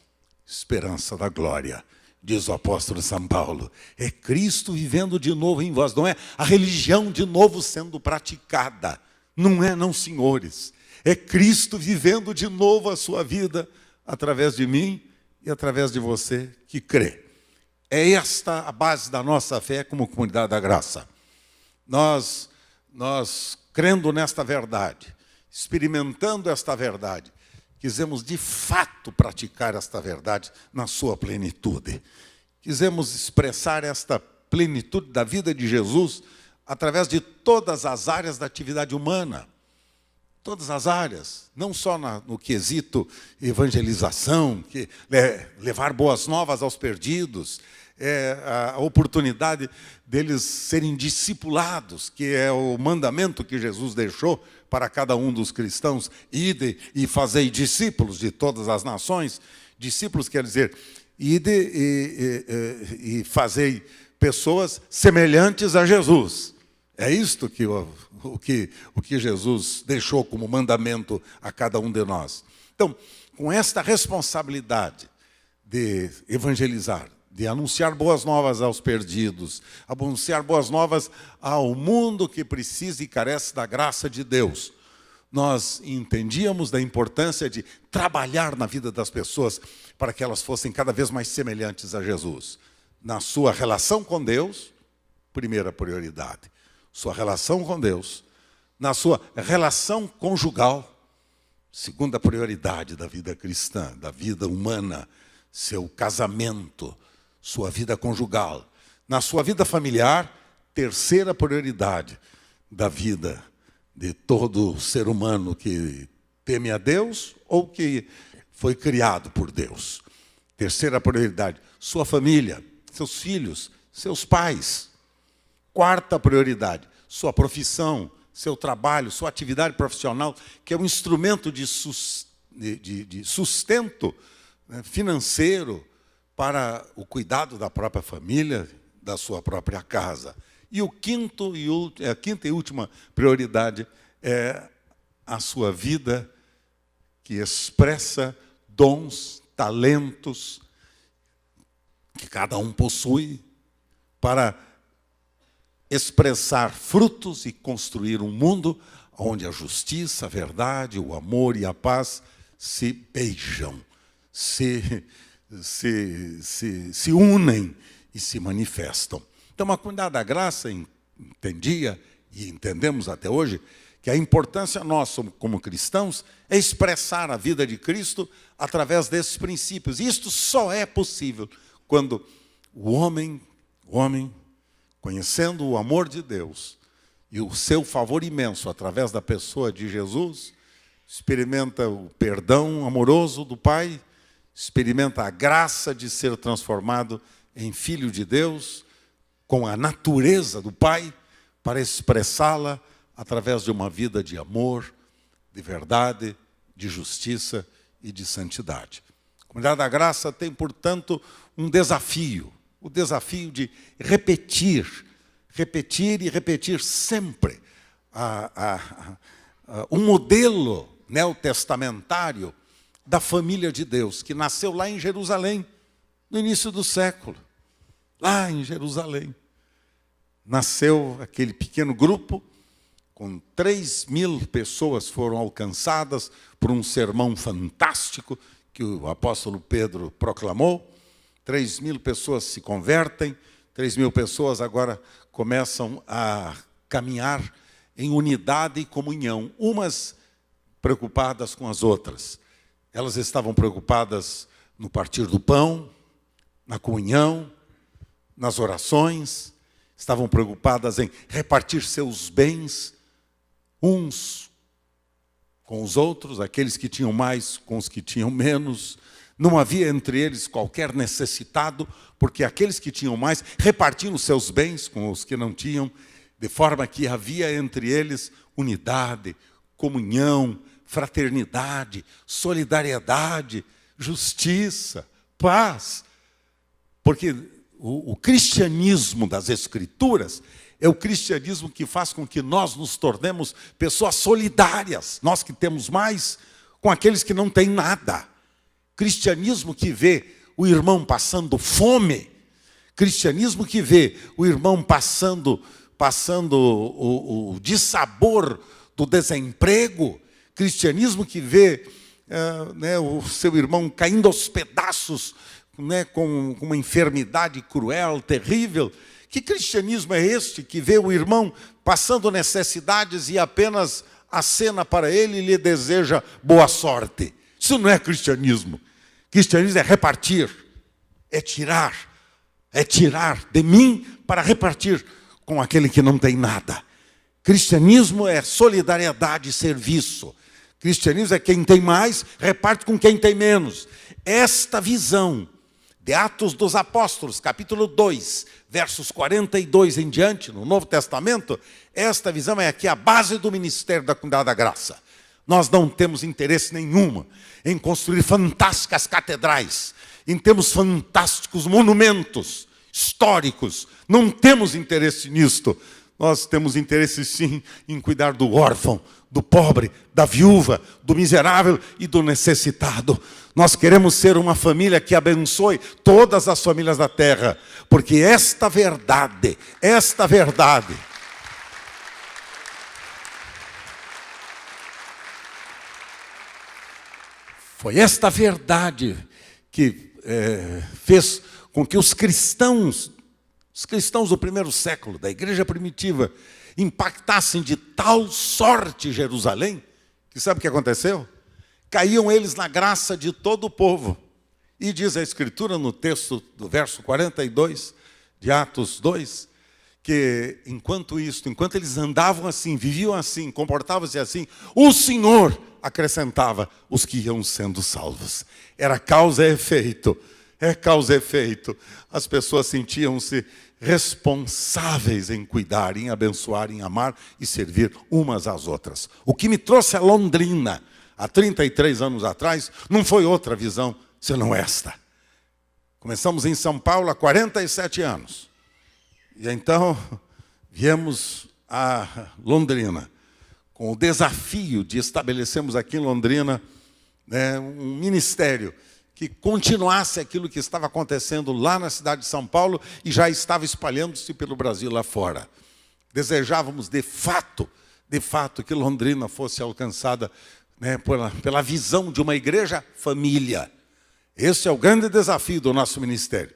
esperança da glória. Diz o apóstolo São Paulo, é Cristo vivendo de novo em vós, não é a religião de novo sendo praticada, não, senhores, é Cristo vivendo de novo a sua vida através de mim e através de você que crê. É esta a base da nossa fé como comunidade da graça. Nós crendo nesta verdade, experimentando esta verdade, quisemos de fato praticar esta verdade na sua plenitude. Quisemos expressar esta plenitude da vida de Jesus através de todas as áreas da atividade humana. Todas as áreas, não só no quesito evangelização, levar boas novas aos perdidos, a oportunidade deles serem discipulados, que é o mandamento que Jesus deixou para cada um dos cristãos, ide e fazei discípulos de todas as nações. Discípulos quer dizer, ide e fazei pessoas semelhantes a Jesus. É isto que o que Jesus deixou como mandamento a cada um de nós. Então, com esta responsabilidade de evangelizar, de anunciar boas novas aos perdidos, anunciar boas novas ao mundo que precisa e carece da graça de Deus, nós entendíamos da importância de trabalhar na vida das pessoas para que elas fossem cada vez mais semelhantes a Jesus. Na sua relação com Deus, primeira prioridade. Sua relação com Deus. Na sua relação conjugal, segunda prioridade da vida cristã, da vida humana, seu casamento, sua vida conjugal. Na sua vida familiar, terceira prioridade da vida de todo ser humano que teme a Deus ou que foi criado por Deus. Terceira prioridade, sua família, seus filhos, seus pais. Quarta prioridade, sua profissão, seu trabalho, sua atividade profissional, que é um instrumento de sustento financeiro para o cuidado da própria família, da sua própria casa. E a quinta e última prioridade é a sua vida que expressa dons, talentos que cada um possui para expressar frutos e construir um mundo onde a justiça, a verdade, o amor e a paz se beijam, se unem e se manifestam. Então, a comunidade da graça entendia, e entendemos até hoje, que a importância nossa como cristãos é expressar a vida de Cristo através desses princípios. E isto só é possível quando o homem, conhecendo o amor de Deus e o seu favor imenso através da pessoa de Jesus, experimenta o perdão amoroso do Pai, experimenta a graça de ser transformado em filho de Deus, com a natureza do Pai, para expressá-la através de uma vida de amor, de verdade, de justiça e de santidade. A Comunidade da Graça tem, portanto, um desafio, o desafio de repetir e repetir sempre um modelo neotestamentário da família de Deus, que nasceu lá em Jerusalém, no início do século. Lá em Jerusalém. Nasceu aquele pequeno grupo, com 3.000 pessoas foram alcançadas por um sermão fantástico que o apóstolo Pedro proclamou. 3.000 pessoas se convertem, 3.000 pessoas agora começam a caminhar em unidade e comunhão, umas preocupadas com as outras. Elas estavam preocupadas no partir do pão, na comunhão, nas orações, estavam preocupadas em repartir seus bens, uns com os outros, aqueles que tinham mais com os que tinham menos. Não havia entre eles qualquer necessitado, porque aqueles que tinham mais repartiam os seus bens com os que não tinham, de forma que havia entre eles unidade, comunhão, fraternidade, solidariedade, justiça, paz. Porque o cristianismo das Escrituras é o cristianismo que faz com que nós nos tornemos pessoas solidárias, nós que temos mais, com aqueles que não têm nada. Cristianismo que vê o irmão passando fome, cristianismo que vê o irmão passando o dissabor do desemprego, cristianismo que vê o seu irmão caindo aos pedaços, com uma enfermidade cruel, terrível. Que cristianismo é este que vê o irmão passando necessidades e apenas acena para ele e lhe deseja boa sorte? Isso não é cristianismo. Cristianismo é repartir, é tirar de mim para repartir com aquele que não tem nada. Cristianismo é solidariedade e serviço. Cristianismo é quem tem mais, reparte com quem tem menos. Esta visão de Atos dos Apóstolos, capítulo 2, versos 42 em diante, no Novo Testamento, esta visão é aqui a base do ministério da Comunidade da Graça. Nós não temos interesse nenhum em construir fantásticas catedrais, em termos fantásticos monumentos históricos. Não temos interesse nisto. Nós temos interesse, sim, em cuidar do órfão, do pobre, da viúva, do miserável e do necessitado. Nós queremos ser uma família que abençoe todas as famílias da terra, porque esta verdade, foi esta verdade que fez com que os cristãos do primeiro século, da igreja primitiva, impactassem de tal sorte Jerusalém, que sabe o que aconteceu? Caíam eles na graça de todo o povo. E diz a Escritura no texto do verso 42 de Atos 2, que enquanto eles andavam assim, viviam assim, comportavam-se assim, o Senhor acrescentava os que iam sendo salvos. Era causa e efeito. É causa e efeito. As pessoas sentiam-se responsáveis em cuidar, em abençoar, em amar e servir umas às outras. O que me trouxe a Londrina há 33 anos atrás não foi outra visão senão esta. Começamos em São Paulo há 47 anos. E então viemos a Londrina com o desafio de estabelecermos aqui em Londrina um ministério que continuasse aquilo que estava acontecendo lá na cidade de São Paulo e já estava espalhando-se pelo Brasil lá fora. Desejávamos, de fato, que Londrina fosse alcançada pela visão de uma igreja família. Esse é o grande desafio do nosso ministério.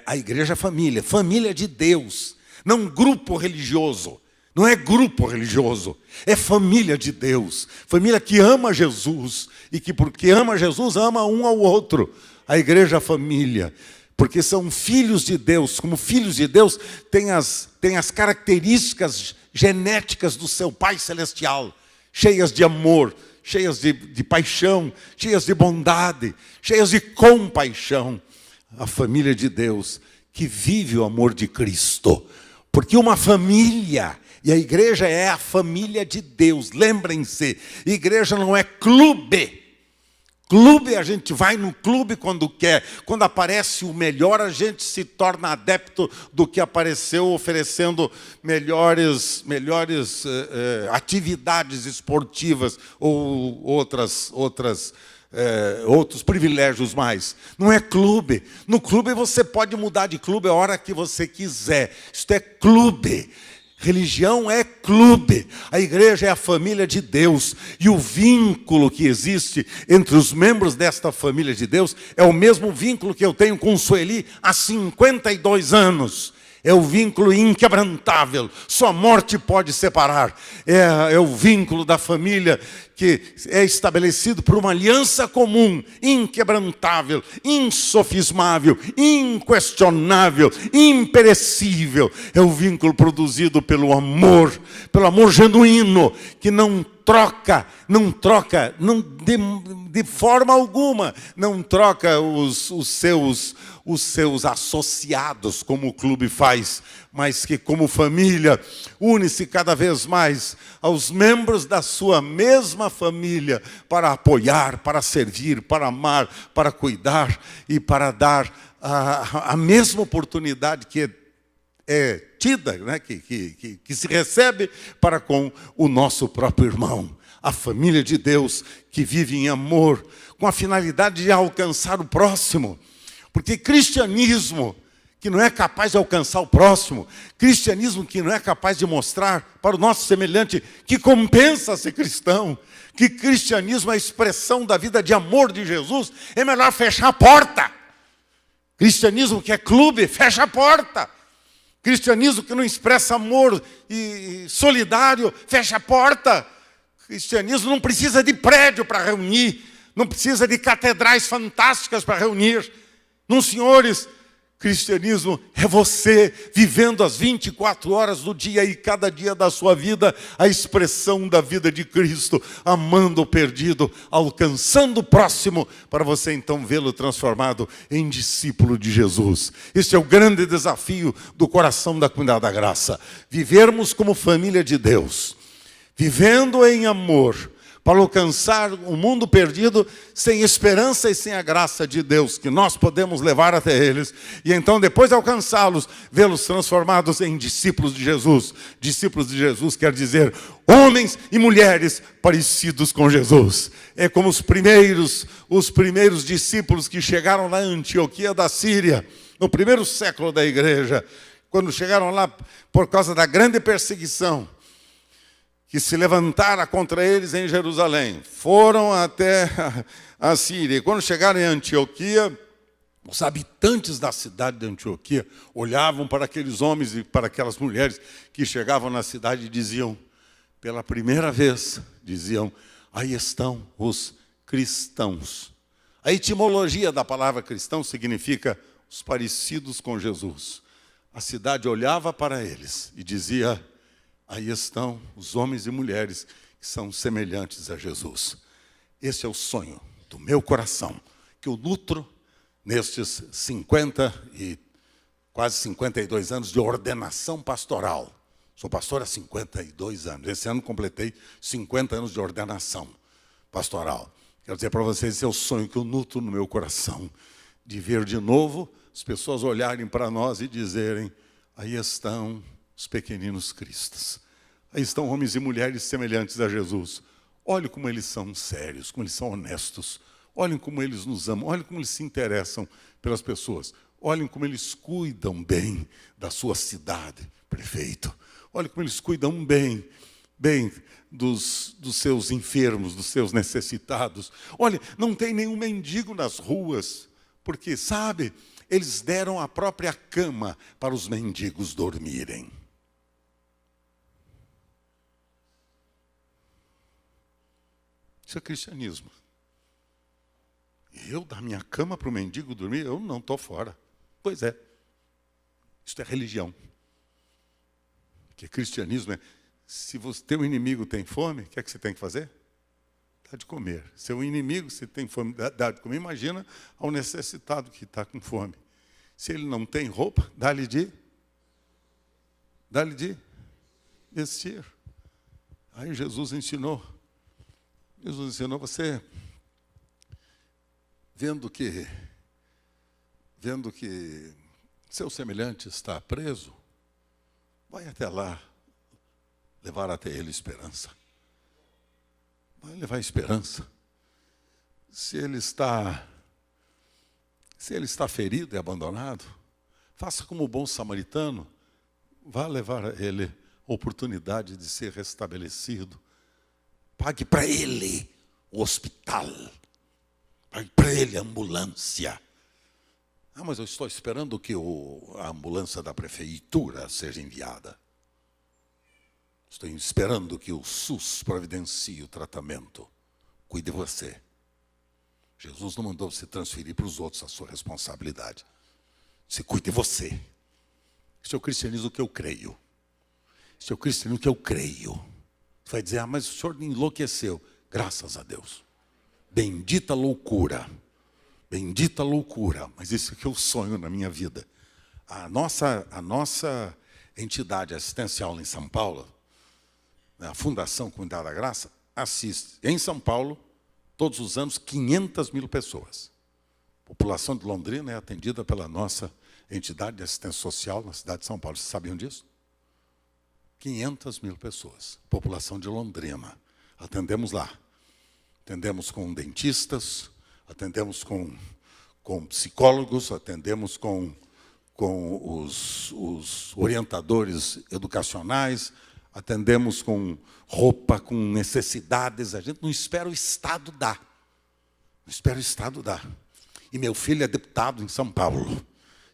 A igreja família, família de Deus, não grupo religioso. Não é grupo religioso, é família de Deus. Família que ama Jesus e que, porque ama Jesus, ama um ao outro. A igreja família, porque são filhos de Deus. Como filhos de Deus, tem as características genéticas do seu Pai Celestial, cheias de amor, cheias de paixão, cheias de bondade, cheias de compaixão. A família de Deus que vive o amor de Cristo. Porque uma família, e a igreja é a família de Deus, lembrem-se, igreja não é clube. Clube, a gente vai no clube quando quer. Quando aparece o melhor, a gente se torna adepto do que apareceu, oferecendo melhores atividades esportivas ou outros privilégios mais. Não é clube. No clube você pode mudar de clube a hora que você quiser. Isto é clube. Religião é clube, a igreja é a família de Deus, e o vínculo que existe entre os membros desta família de Deus é o mesmo vínculo que eu tenho com Sueli há 52 anos. É o vínculo inquebrantável, só a morte pode separar. É o vínculo da família que é estabelecido por uma aliança comum, inquebrantável, insofismável, inquestionável, imperecível. É o vínculo produzido pelo amor genuíno, que não troca, de forma alguma, não troca os seus associados, como o clube faz, mas que, como família, une-se cada vez mais aos membros da sua mesma família para apoiar, para servir, para amar, para cuidar e para dar a mesma oportunidade que é tida, né, que se recebe para com o nosso próprio irmão. A família de Deus que vive em amor, com a finalidade de alcançar o próximo. Porque cristianismo que não é capaz de alcançar o próximo, cristianismo que não é capaz de mostrar para o nosso semelhante que compensa ser cristão, que cristianismo é a expressão da vida de amor de Jesus, é melhor fechar a porta. Cristianismo que é clube, fecha a porta. Cristianismo que não expressa amor e solidário, fecha a porta. Cristianismo não precisa de prédio para reunir, não precisa de catedrais fantásticas para reunir. Não, senhores, cristianismo é você vivendo as 24 horas do dia e cada dia da sua vida a expressão da vida de Cristo, amando o perdido, alcançando o próximo, para você então vê-lo transformado em discípulo de Jesus. Este é o grande desafio do coração da Comunidade da Graça. Vivermos como família de Deus, vivendo em amor, para alcançar um mundo perdido sem esperança e sem a graça de Deus, que nós podemos levar até eles, e então depois de alcançá-los, vê-los transformados em discípulos de Jesus. Discípulos de Jesus quer dizer homens e mulheres parecidos com Jesus. É como os primeiros discípulos que chegaram lá em Antioquia da Síria, no primeiro século da igreja, quando chegaram lá por causa da grande perseguição que se levantara contra eles em Jerusalém. Foram até a Síria. E quando chegaram em Antioquia, os habitantes da cidade de Antioquia olhavam para aqueles homens e para aquelas mulheres que chegavam na cidade e diziam, pela primeira vez, diziam, aí estão os cristãos. A etimologia da palavra cristão significa os parecidos com Jesus. A cidade olhava para eles e dizia, aí estão os homens e mulheres que são semelhantes a Jesus. Esse é o sonho do meu coração, que eu nutro nestes quase 52 anos de ordenação pastoral. Sou pastor há 52 anos. Esse ano completei 50 anos de ordenação pastoral. Quero dizer para vocês, esse é o sonho que eu nutro no meu coração, de ver de novo as pessoas olharem para nós e dizerem, aí estão os pequeninos cristos. Aí estão homens e mulheres semelhantes a Jesus. Olhem como eles são sérios, como eles são honestos. Olhem como eles nos amam, olhem como eles se interessam pelas pessoas. Olhem como eles cuidam bem da sua cidade, prefeito. Olhem como eles cuidam bem dos seus enfermos, dos seus necessitados. Olha, não tem nenhum mendigo nas ruas, porque, sabe, eles deram a própria cama para os mendigos dormirem. Isso é cristianismo. Eu dar minha cama para o mendigo dormir? Eu não estou fora. Pois é. Isso é religião. Porque cristianismo é, se o teu inimigo tem fome, o que é que você tem que fazer? dá de comer. Seu inimigo, se tem fome, dá de comer. Imagina ao necessitado que está com fome. Se ele não tem roupa, dá-lhe de vestir. Aí Jesus ensinou você, vendo que seu semelhante está preso, vai até lá, levar até ele esperança. Vai levar esperança. Se ele está ferido e abandonado, faça como o bom samaritano, vá levar a ele a oportunidade de ser restabelecido. Pague para ele o hospital. Pague para ele a ambulância. Ah, mas eu estou esperando que a ambulância da prefeitura seja enviada. Estou esperando que o SUS providencie o tratamento. Cuide você. Jesus não mandou você transferir para os outros a sua responsabilidade. Se cuide você. Esse é o cristianismo que eu creio. Esse é o cristianismo que eu creio. Você vai dizer, mas o senhor enlouqueceu. Graças a Deus. Bendita loucura. Bendita loucura. Mas isso que eu sonho na minha vida. A nossa entidade assistencial em São Paulo, a Fundação Comunidade da Graça, assiste em São Paulo, todos os anos, 500 mil pessoas. A população de Londrina é atendida pela nossa entidade de assistência social na cidade de São Paulo. Vocês sabiam disso? 500 mil pessoas. População de Londrina. Atendemos lá. Atendemos com dentistas, atendemos com psicólogos, atendemos com os orientadores educacionais, atendemos com roupa, com necessidades. A gente não espera o Estado dar. Não espera o Estado dar. E meu filho é deputado em São Paulo.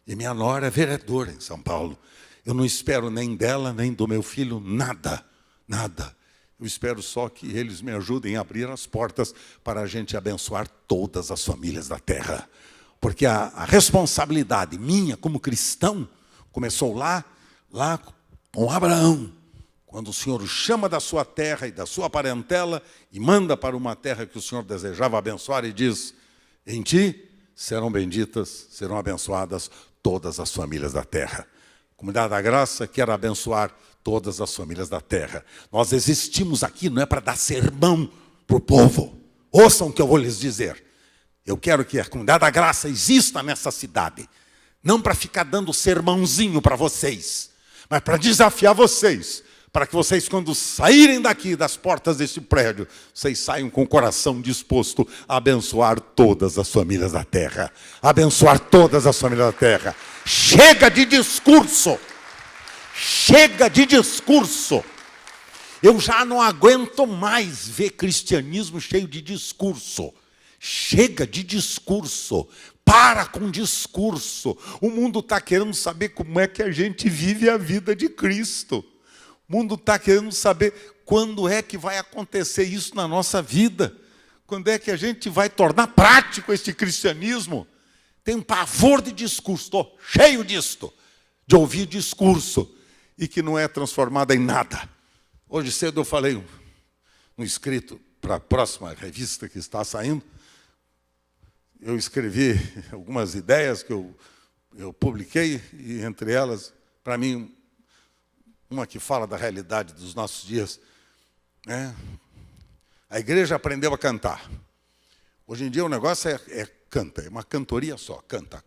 E minha nora é vereadora em São Paulo. Eu não espero nem dela, nem do meu filho, nada. Nada. Eu espero só que eles me ajudem a abrir as portas para a gente abençoar todas as famílias da terra. Porque a responsabilidade minha como cristão começou lá com Abraão. Quando o Senhor o chama da sua terra e da sua parentela e manda para uma terra que o Senhor desejava abençoar e diz, em ti serão benditas, serão abençoadas todas as famílias da terra. A Comunidade da Graça quer abençoar todas as famílias da terra. Nós existimos aqui não é para dar sermão para o povo. Ouçam o que eu vou lhes dizer. Eu quero que a Comunidade da Graça exista nessa cidade. Não para ficar dando sermãozinho para vocês, mas para desafiar vocês. Para que vocês, quando saírem daqui, das portas deste prédio, vocês saiam com o coração disposto a abençoar todas as famílias da terra. Abençoar todas as famílias da terra. Chega de discurso. Chega de discurso. Eu já não aguento mais ver cristianismo cheio de discurso. Chega de discurso. Para com discurso. O mundo está querendo saber como é que a gente vive a vida de Cristo. O mundo está querendo saber quando é que vai acontecer isso na nossa vida. Quando é que a gente vai tornar prático este cristianismo. Tem um pavor de discurso. Estou cheio disto. De ouvir discurso. E que não é transformado em nada. Hoje cedo eu falei um escrito para a próxima revista que está saindo. Eu escrevi algumas ideias que eu publiquei. E entre elas, para mim, uma que fala da realidade dos nossos dias. A igreja aprendeu a cantar. Hoje em dia o negócio canta, é uma cantoria só. Canta,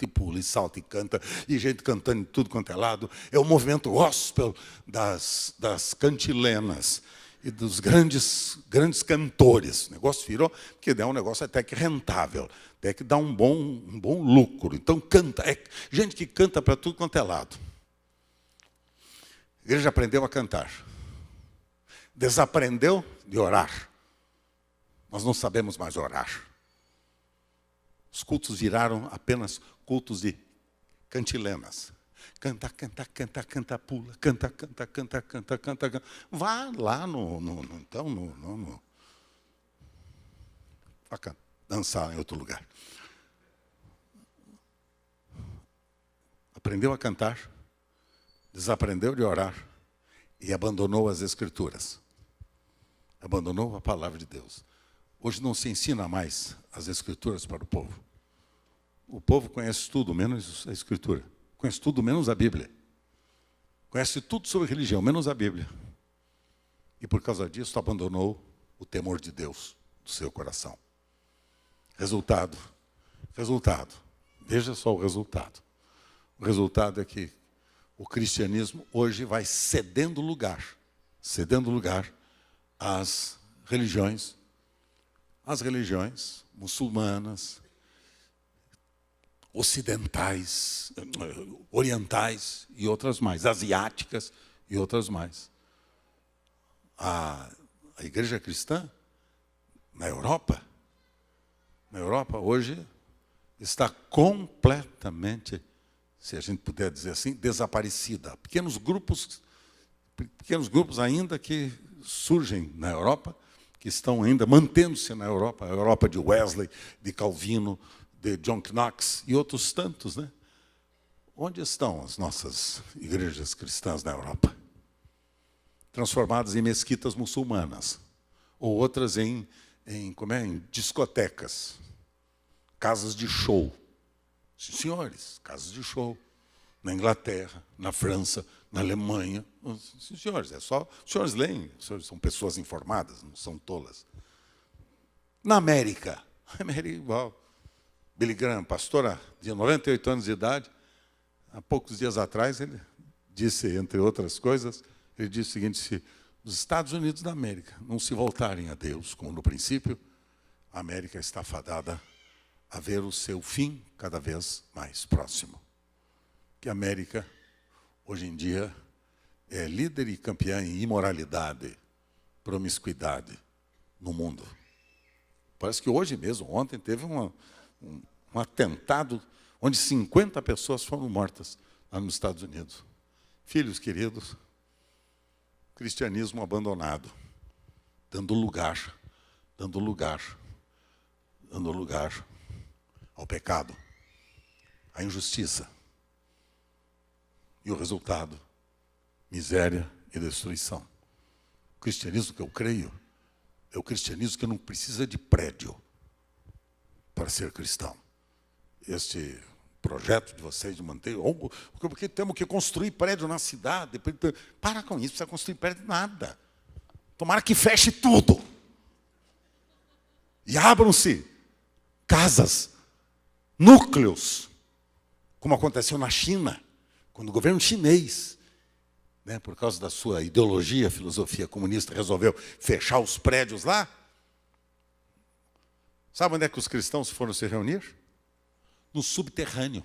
e pula, e salta, e canta, e gente cantando de tudo quanto é lado. É o movimento gospel das cantilenas e dos grandes cantores. O negócio virou, porque é um negócio até que rentável, até que dá um bom lucro. Então canta, é gente que canta para tudo quanto é lado. A igreja aprendeu a cantar. Desaprendeu de orar. Nós não sabemos mais orar. Os cultos viraram apenas cultos de cantilenas. Canta, pula, canta. Vá lá vá dançar em outro lugar. Aprendeu a cantar, desaprendeu de orar e abandonou as Escrituras. abandonou a palavra de Deus. Hoje não se ensina mais as Escrituras para o povo. O povo conhece tudo, menos a Escritura. Conhece tudo, menos a Bíblia. Conhece tudo sobre religião, menos a Bíblia. E por causa disso, abandonou o temor de Deus do seu coração. Resultado. Veja só o resultado. O resultado é que o cristianismo hoje vai cedendo lugar às religiões muçulmanas, ocidentais, orientais e outras mais, asiáticas e outras mais. A igreja cristã na Europa hoje está completamente, se a gente puder dizer assim, desaparecida. Pequenos grupos ainda que surgem na Europa, que estão ainda mantendo-se na Europa, a Europa de Wesley, de Calvino, de John Knox e outros tantos, né? Onde estão as nossas igrejas cristãs na Europa? Transformadas em mesquitas muçulmanas, ou outras em discotecas, casas de show. Sim, senhores, casas de show. Na Inglaterra, na França, na Alemanha. Sim, senhores, os senhores leem, os senhores são pessoas informadas, não são tolas. Na América igual. Billy Graham, pastor de 98 anos de idade, há poucos dias atrás, ele disse, entre outras coisas, ele disse o seguinte: se os Estados Unidos da América não se voltarem a Deus, como no princípio, a América está fadada a ver o seu fim cada vez mais próximo. Que a América, hoje em dia, é líder e campeã em imoralidade, promiscuidade no mundo. Parece que hoje mesmo, ontem, teve um atentado onde 50 pessoas foram mortas lá nos Estados Unidos. Filhos queridos, cristianismo abandonado, dando lugar ao pecado, à injustiça. E o resultado, miséria e destruição. O cristianismo que eu creio é o cristianismo que não precisa de prédio para ser cristão. Este projeto de vocês de manter, porque temos que construir prédio na cidade. Para com isso, não precisa construir prédio nada. Tomara que feche tudo. E abram-se casas, núcleos, como aconteceu na China, quando o governo chinês, por causa da sua ideologia, filosofia comunista, resolveu fechar os prédios lá. Sabe onde é que os cristãos foram se reunir? No subterrâneo.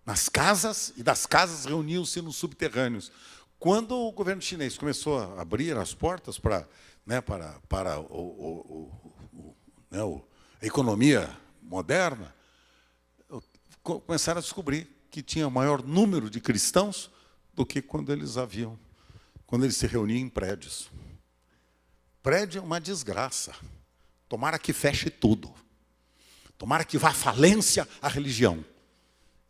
Nas casas, e das casas reuniam-se nos subterrâneos. Quando o governo chinês começou a abrir as portas para a economia moderna, começaram a descobrir que tinha maior número de cristãos do que quando eles se reuniam em prédios. Prédio é uma desgraça. Tomara que feche tudo. Tomara que vá à falência a religião.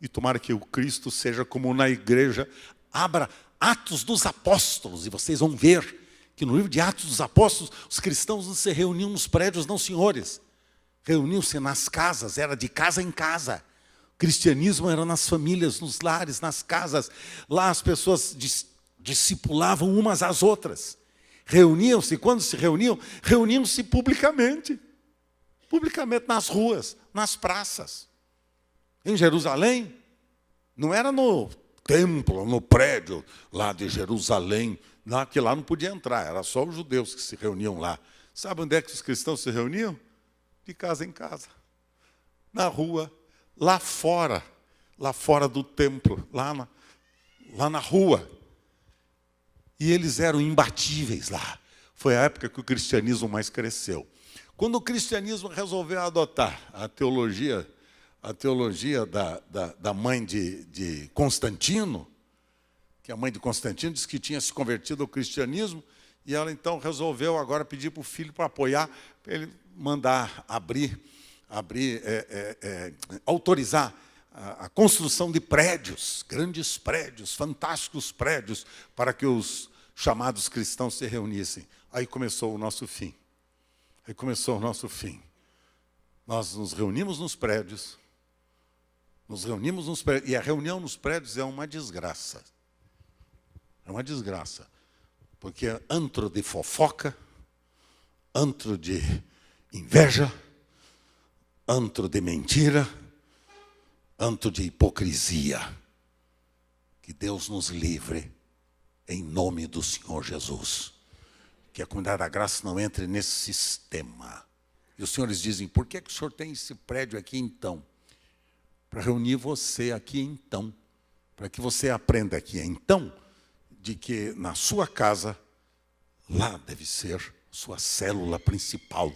E tomara que o Cristo seja como na igreja. Abra Atos dos Apóstolos, e vocês vão ver que no livro de Atos dos Apóstolos, os cristãos não se reuniam nos prédios, não, senhores. Reuniam-se nas casas, era de casa em casa. O cristianismo era nas famílias, nos lares, nas casas. Lá as pessoas discipulavam umas às outras. Reuniam-se, quando se reuniam, reuniam-se publicamente. Publicamente nas ruas, nas praças. Em Jerusalém, não era no templo, no prédio lá de Jerusalém, que lá não podia entrar, era só os judeus que se reuniam lá. Sabe onde é que os cristãos se reuniam? De casa em casa, na rua, lá fora do templo, lá na rua. E eles eram imbatíveis lá. Foi a época que o cristianismo mais cresceu. Quando o cristianismo resolveu adotar a teologia da mãe de Constantino, que a mãe de Constantino disse que tinha se convertido ao cristianismo, e ela então resolveu agora pedir para o filho para apoiar, para ele mandar autorizar a construção de prédios, grandes prédios, fantásticos prédios, para que os chamados cristãos se reunissem. Aí começou o nosso fim. Nós nos reunimos nos prédios. E a reunião nos prédios é uma desgraça. Porque é antro de fofoca, antro de inveja, antro de mentira, antro de hipocrisia. Que Deus nos livre, em nome do Senhor Jesus. Que a comunidade da graça não entre nesse sistema. E os senhores dizem, por que o senhor tem esse prédio aqui então? Para reunir você aqui então. Para que você aprenda aqui então, de que na sua casa, lá deve ser sua célula principal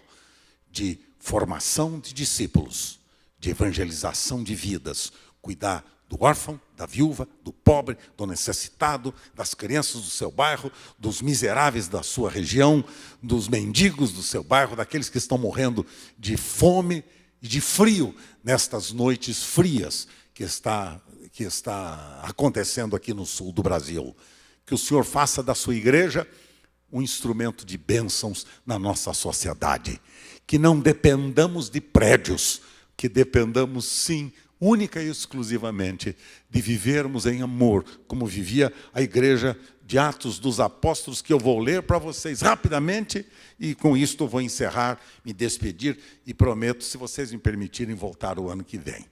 de formação de discípulos, de evangelização de vidas, cuidar do órfão, da viúva, do pobre, do necessitado, das crianças do seu bairro, dos miseráveis da sua região, dos mendigos do seu bairro, daqueles que estão morrendo de fome e de frio nestas noites frias que está acontecendo aqui no sul do Brasil. Que o Senhor faça da sua igreja um instrumento de bênçãos na nossa sociedade. Que não dependamos de prédios, que dependamos, sim, única e exclusivamente, de vivermos em amor, como vivia a igreja de Atos dos Apóstolos, que eu vou ler para vocês rapidamente, e com isto eu vou encerrar, me despedir, e prometo, se vocês me permitirem, voltar o ano que vem.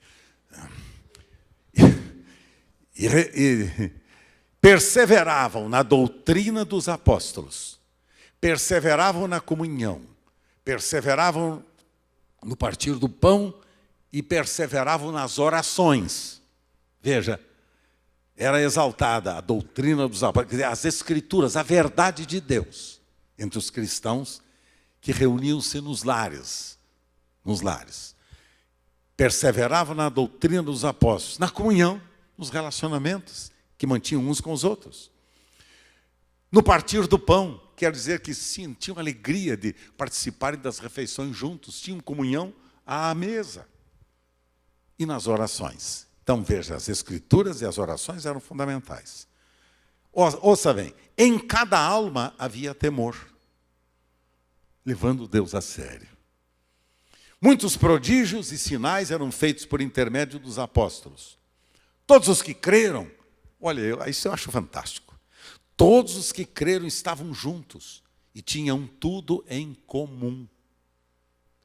Perseveravam na doutrina dos apóstolos, perseveravam na comunhão, perseveravam no partir do pão e perseveravam nas orações. Veja, era exaltada a doutrina dos apóstolos, as escrituras, a verdade de Deus entre os cristãos que reuniam-se nos lares. Perseveravam na doutrina dos apóstolos, na comunhão, nos relacionamentos que mantinham uns com os outros. No partir do pão, quer dizer que sim, tinham alegria de participarem das refeições juntos, tinham comunhão à mesa. E nas orações. Então veja, as escrituras e as orações eram fundamentais. Ouça bem, em cada alma havia temor, levando Deus a sério. Muitos prodígios e sinais eram feitos por intermédio dos apóstolos. Todos os que creram, olha, isso eu acho fantástico. Todos os que creram estavam juntos e tinham tudo em comum.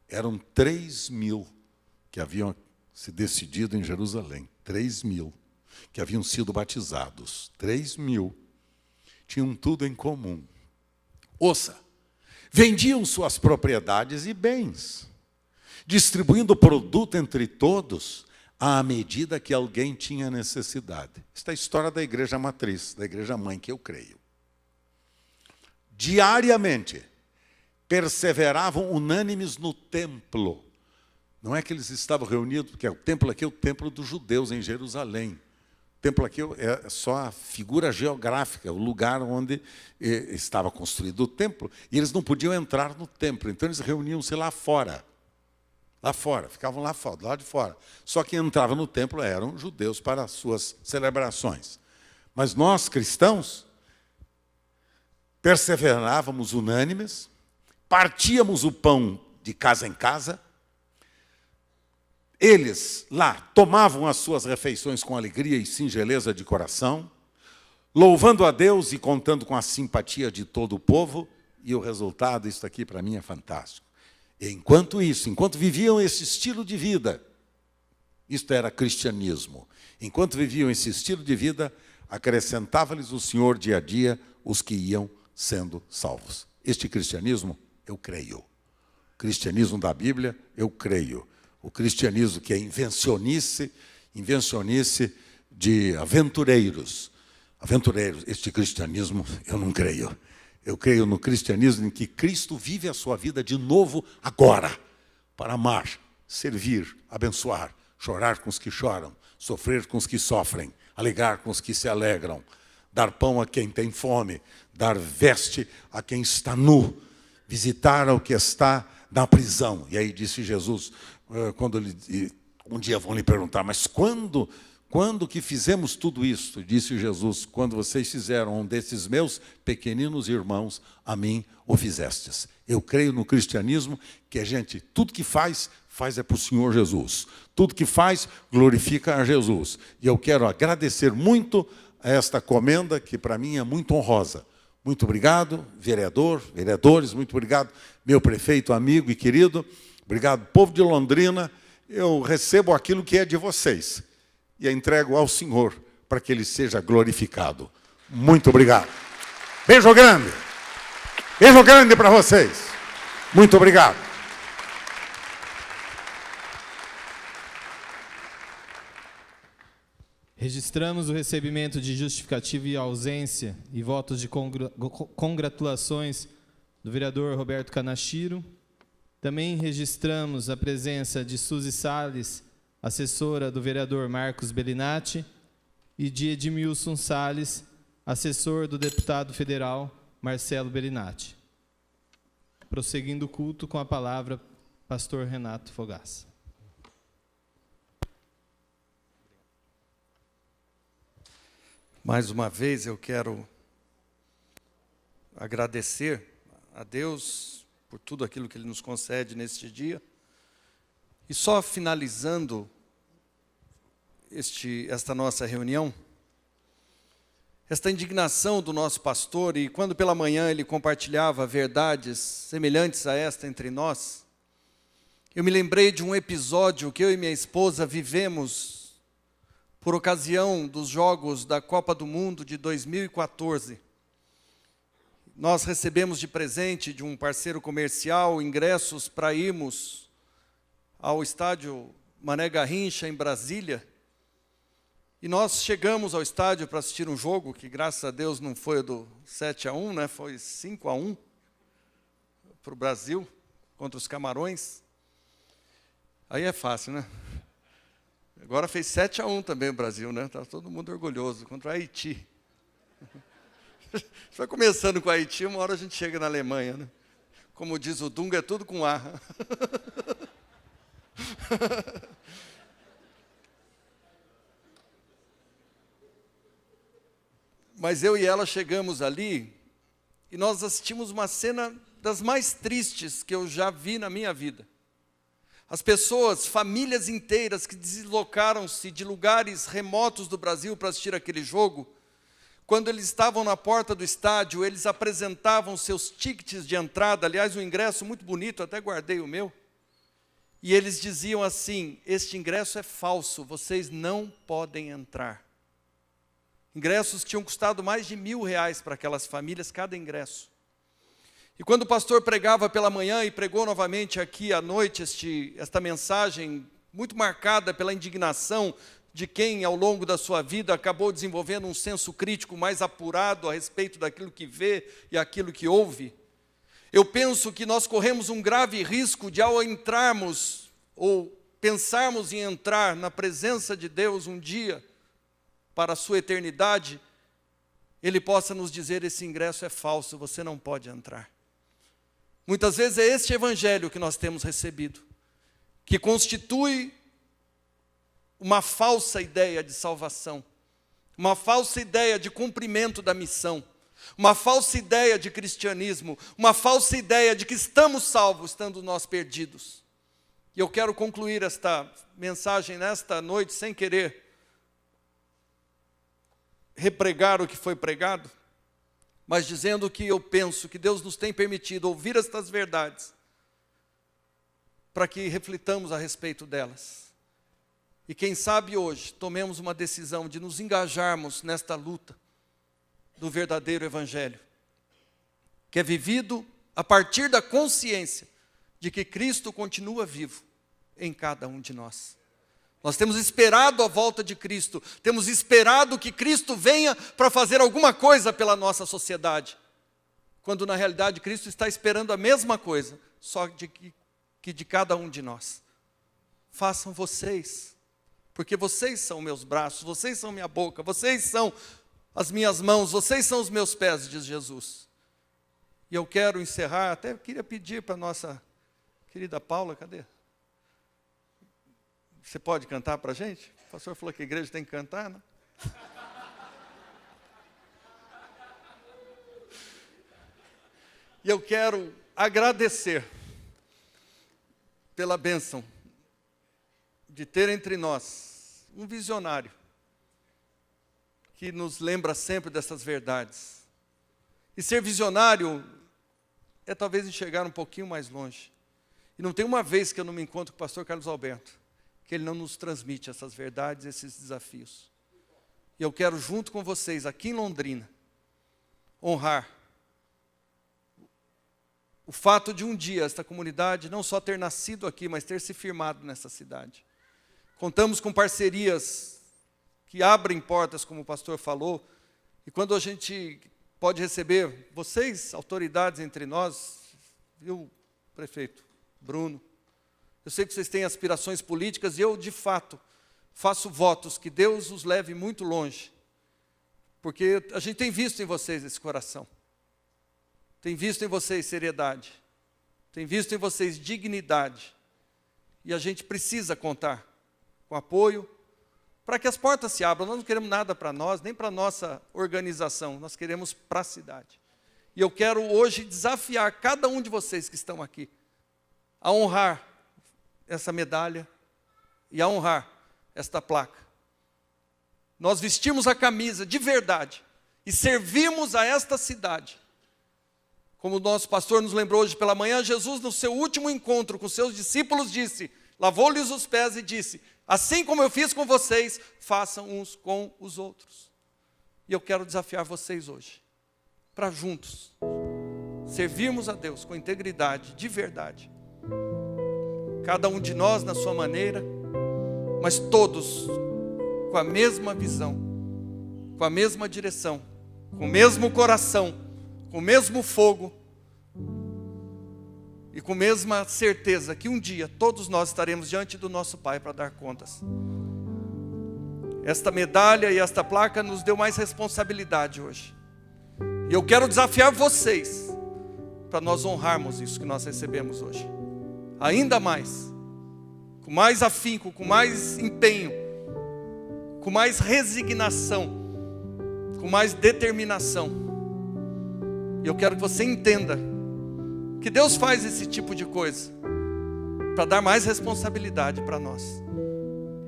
Eram 3.000 que haviam se decidido em Jerusalém. 3.000 que haviam sido batizados. 3.000 tinham tudo em comum. Ouça, vendiam suas propriedades e bens, distribuindo o produto entre todos à medida que alguém tinha necessidade. Esta é a história da igreja matriz, da igreja mãe que eu creio. Diariamente, perseveravam unânimes no templo. Não é que eles estavam reunidos, porque o templo aqui é o templo dos judeus em Jerusalém. O templo aqui é só a figura geográfica, o lugar onde estava construído o templo, e eles não podiam entrar no templo, então eles reuniam-se lá fora. Lá fora, ficavam lá fora, do lado de fora. Só que entravam no templo eram judeus para as suas celebrações. Mas nós, cristãos, perseverávamos unânimes, partíamos o pão de casa em casa. Eles lá tomavam as suas refeições com alegria e singeleza de coração, louvando a Deus e contando com a simpatia de todo o povo. E o resultado, isso aqui para mim é fantástico. Enquanto viviam esse estilo de vida, isto era cristianismo. Enquanto viviam esse estilo de vida, acrescentava-lhes o Senhor dia a dia os que iam sendo salvos. Este cristianismo, eu creio. O cristianismo da Bíblia, eu creio. O cristianismo que é invencionice de aventureiros. Este cristianismo, eu não creio. Eu creio no cristianismo em que Cristo vive a sua vida de novo agora, para amar, servir, abençoar, chorar com os que choram, sofrer com os que sofrem, alegrar com os que se alegram, dar pão a quem tem fome, dar veste a quem está nu, visitar ao que está na prisão. E aí disse Jesus, quando um dia vão lhe perguntar, mas quando Quando que fizemos tudo isso, disse Jesus, quando vocês fizeram um desses meus pequeninos irmãos, a mim o fizestes. Eu creio no cristianismo que a gente, tudo que faz é para o Senhor Jesus. Tudo que faz, glorifica a Jesus. E eu quero agradecer muito a esta comenda, que para mim é muito honrosa. Muito obrigado, vereadores, muito obrigado, meu prefeito, amigo e querido. Obrigado, povo de Londrina. Eu recebo aquilo que é de vocês e a entrego ao Senhor para que Ele seja glorificado. Muito obrigado. Beijo grande. Beijo grande para vocês. Muito obrigado. Registramos o recebimento de justificativa e ausência e votos de congratulações do vereador Roberto Canachiro. Também registramos a presença de Suzy Salles, assessora do vereador Marcos Bellinati, e de Edmilson Salles, assessor do deputado federal Marcelo Bellinati. Prosseguindo o culto, com a palavra, pastor Renato Fogaça. Mais uma vez eu quero agradecer a Deus por tudo aquilo que Ele nos concede neste dia. E só finalizando esta nossa reunião, esta indignação do nosso pastor, e quando pela manhã ele compartilhava verdades semelhantes a esta entre nós, eu me lembrei de um episódio que eu e minha esposa vivemos por ocasião dos Jogos da Copa do Mundo de 2014. Nós recebemos de presente de um parceiro comercial ingressos para irmos ao estádio Mané Garrincha, em Brasília. E nós chegamos ao estádio para assistir um jogo que, graças a Deus, não foi do 7-1, né? Foi 5-1 para o Brasil, contra os Camarões. Aí é fácil, né? Agora fez 7-1 também o Brasil, né? Está todo mundo orgulhoso, contra a Haiti. Vai começando com a Haiti, uma hora a gente chega na Alemanha, né? Como diz o Dunga, é tudo com A. Mas eu e ela chegamos ali e nós assistimos uma cena das mais tristes que eu já vi na minha vida. As pessoas, famílias inteiras que deslocaram-se de lugares remotos do Brasil para assistir aquele jogo, quando eles estavam na porta do estádio, eles apresentavam seus tickets de entrada, aliás, um ingresso muito bonito, até guardei o meu, e eles diziam assim: este ingresso é falso, vocês não podem entrar. Ingressos que tinham custado mais de R$1.000 para aquelas famílias, cada ingresso. E quando o pastor pregava pela manhã e pregou novamente aqui à noite esta mensagem, muito marcada pela indignação de quem ao longo da sua vida acabou desenvolvendo um senso crítico mais apurado a respeito daquilo que vê e aquilo que ouve, eu penso que nós corremos um grave risco de, ao entrarmos ou pensarmos em entrar na presença de Deus um dia, para a sua eternidade, Ele possa nos dizer: esse ingresso é falso, você não pode entrar. Muitas vezes é este evangelho que nós temos recebido, que constitui uma falsa ideia de salvação, uma falsa ideia de cumprimento da missão, uma falsa ideia de cristianismo, uma falsa ideia de que estamos salvos, estando nós perdidos. E eu quero concluir esta mensagem nesta noite, sem querer repregar o que foi pregado, mas dizendo que eu penso que Deus nos tem permitido ouvir estas verdades para que reflitamos a respeito delas. E quem sabe hoje tomemos uma decisão de nos engajarmos nesta luta do verdadeiro evangelho, que é vivido a partir da consciência de que Cristo continua vivo em cada um de nós. Nós temos esperado a volta de Cristo, temos esperado que Cristo venha para fazer alguma coisa pela nossa sociedade, quando na realidade Cristo está esperando a mesma coisa, só que de cada um de nós. Façam vocês, porque vocês são meus braços, vocês são minha boca, vocês são as minhas mãos, vocês são os meus pés, diz Jesus. E eu quero encerrar, até queria pedir para a nossa querida Paula, cadê? Você pode cantar para a gente? O pastor falou que a igreja tem que cantar, né? E eu quero agradecer pela bênção de ter entre nós um visionário que nos lembra sempre dessas verdades. E ser visionário é talvez enxergar um pouquinho mais longe. E não tem uma vez que eu não me encontro com o pastor Carlos Alberto, que ele não nos transmite essas verdades, esses desafios. E eu quero, junto com vocês, aqui em Londrina, honrar o fato de um dia esta comunidade não só ter nascido aqui, mas ter se firmado nessa cidade. Contamos com parcerias que abrem portas, como o pastor falou, e quando a gente pode receber vocês, autoridades entre nós, viu, prefeito Bruno, eu sei que vocês têm aspirações políticas e eu, de fato, faço votos que Deus os leve muito longe, porque a gente tem visto em vocês esse coração. Tem visto em vocês seriedade, tem visto em vocês dignidade, e a gente precisa contar com apoio para que as portas se abram. Nós não queremos nada para nós, nem para a nossa organização, nós queremos para a cidade. E eu quero hoje desafiar cada um de vocês que estão aqui a honrar essa medalha e a honrar esta placa. Nós vestimos a camisa de verdade e servimos a esta cidade. Como o nosso pastor nos lembrou hoje pela manhã, Jesus, no seu último encontro com seus discípulos, disse, lavou-lhes os pés e disse, assim como eu fiz com vocês, façam uns com os outros. E eu quero desafiar vocês hoje, para juntos, servirmos a Deus com integridade, de verdade. Cada um de nós na sua maneira, mas todos com a mesma visão, com a mesma direção, com o mesmo coração, com o mesmo fogo e com a mesma certeza que um dia todos nós estaremos diante do nosso Pai para dar contas. Esta medalha e esta placa nos deu mais responsabilidade hoje. E eu quero desafiar vocês para nós honrarmos isso que nós recebemos hoje. Ainda mais, com mais afinco, com mais empenho, com mais resignação, com mais determinação. E eu quero que você entenda que Deus faz esse tipo de coisa para dar mais responsabilidade para nós.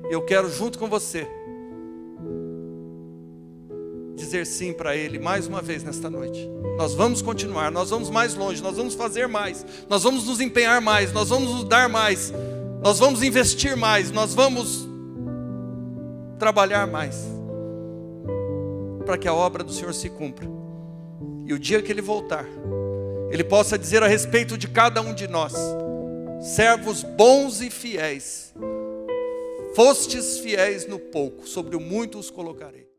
E eu quero, junto com você, dizer sim para Ele mais uma vez nesta noite. Nós vamos continuar, nós vamos mais longe, nós vamos fazer mais, nós vamos nos empenhar mais, nós vamos nos dar mais, nós vamos investir mais, nós vamos trabalhar mais, para que a obra do Senhor se cumpra. E o dia que Ele voltar, Ele possa dizer a respeito de cada um de nós, servos bons e fiéis, fostes fiéis no pouco, sobre o muito os colocarei.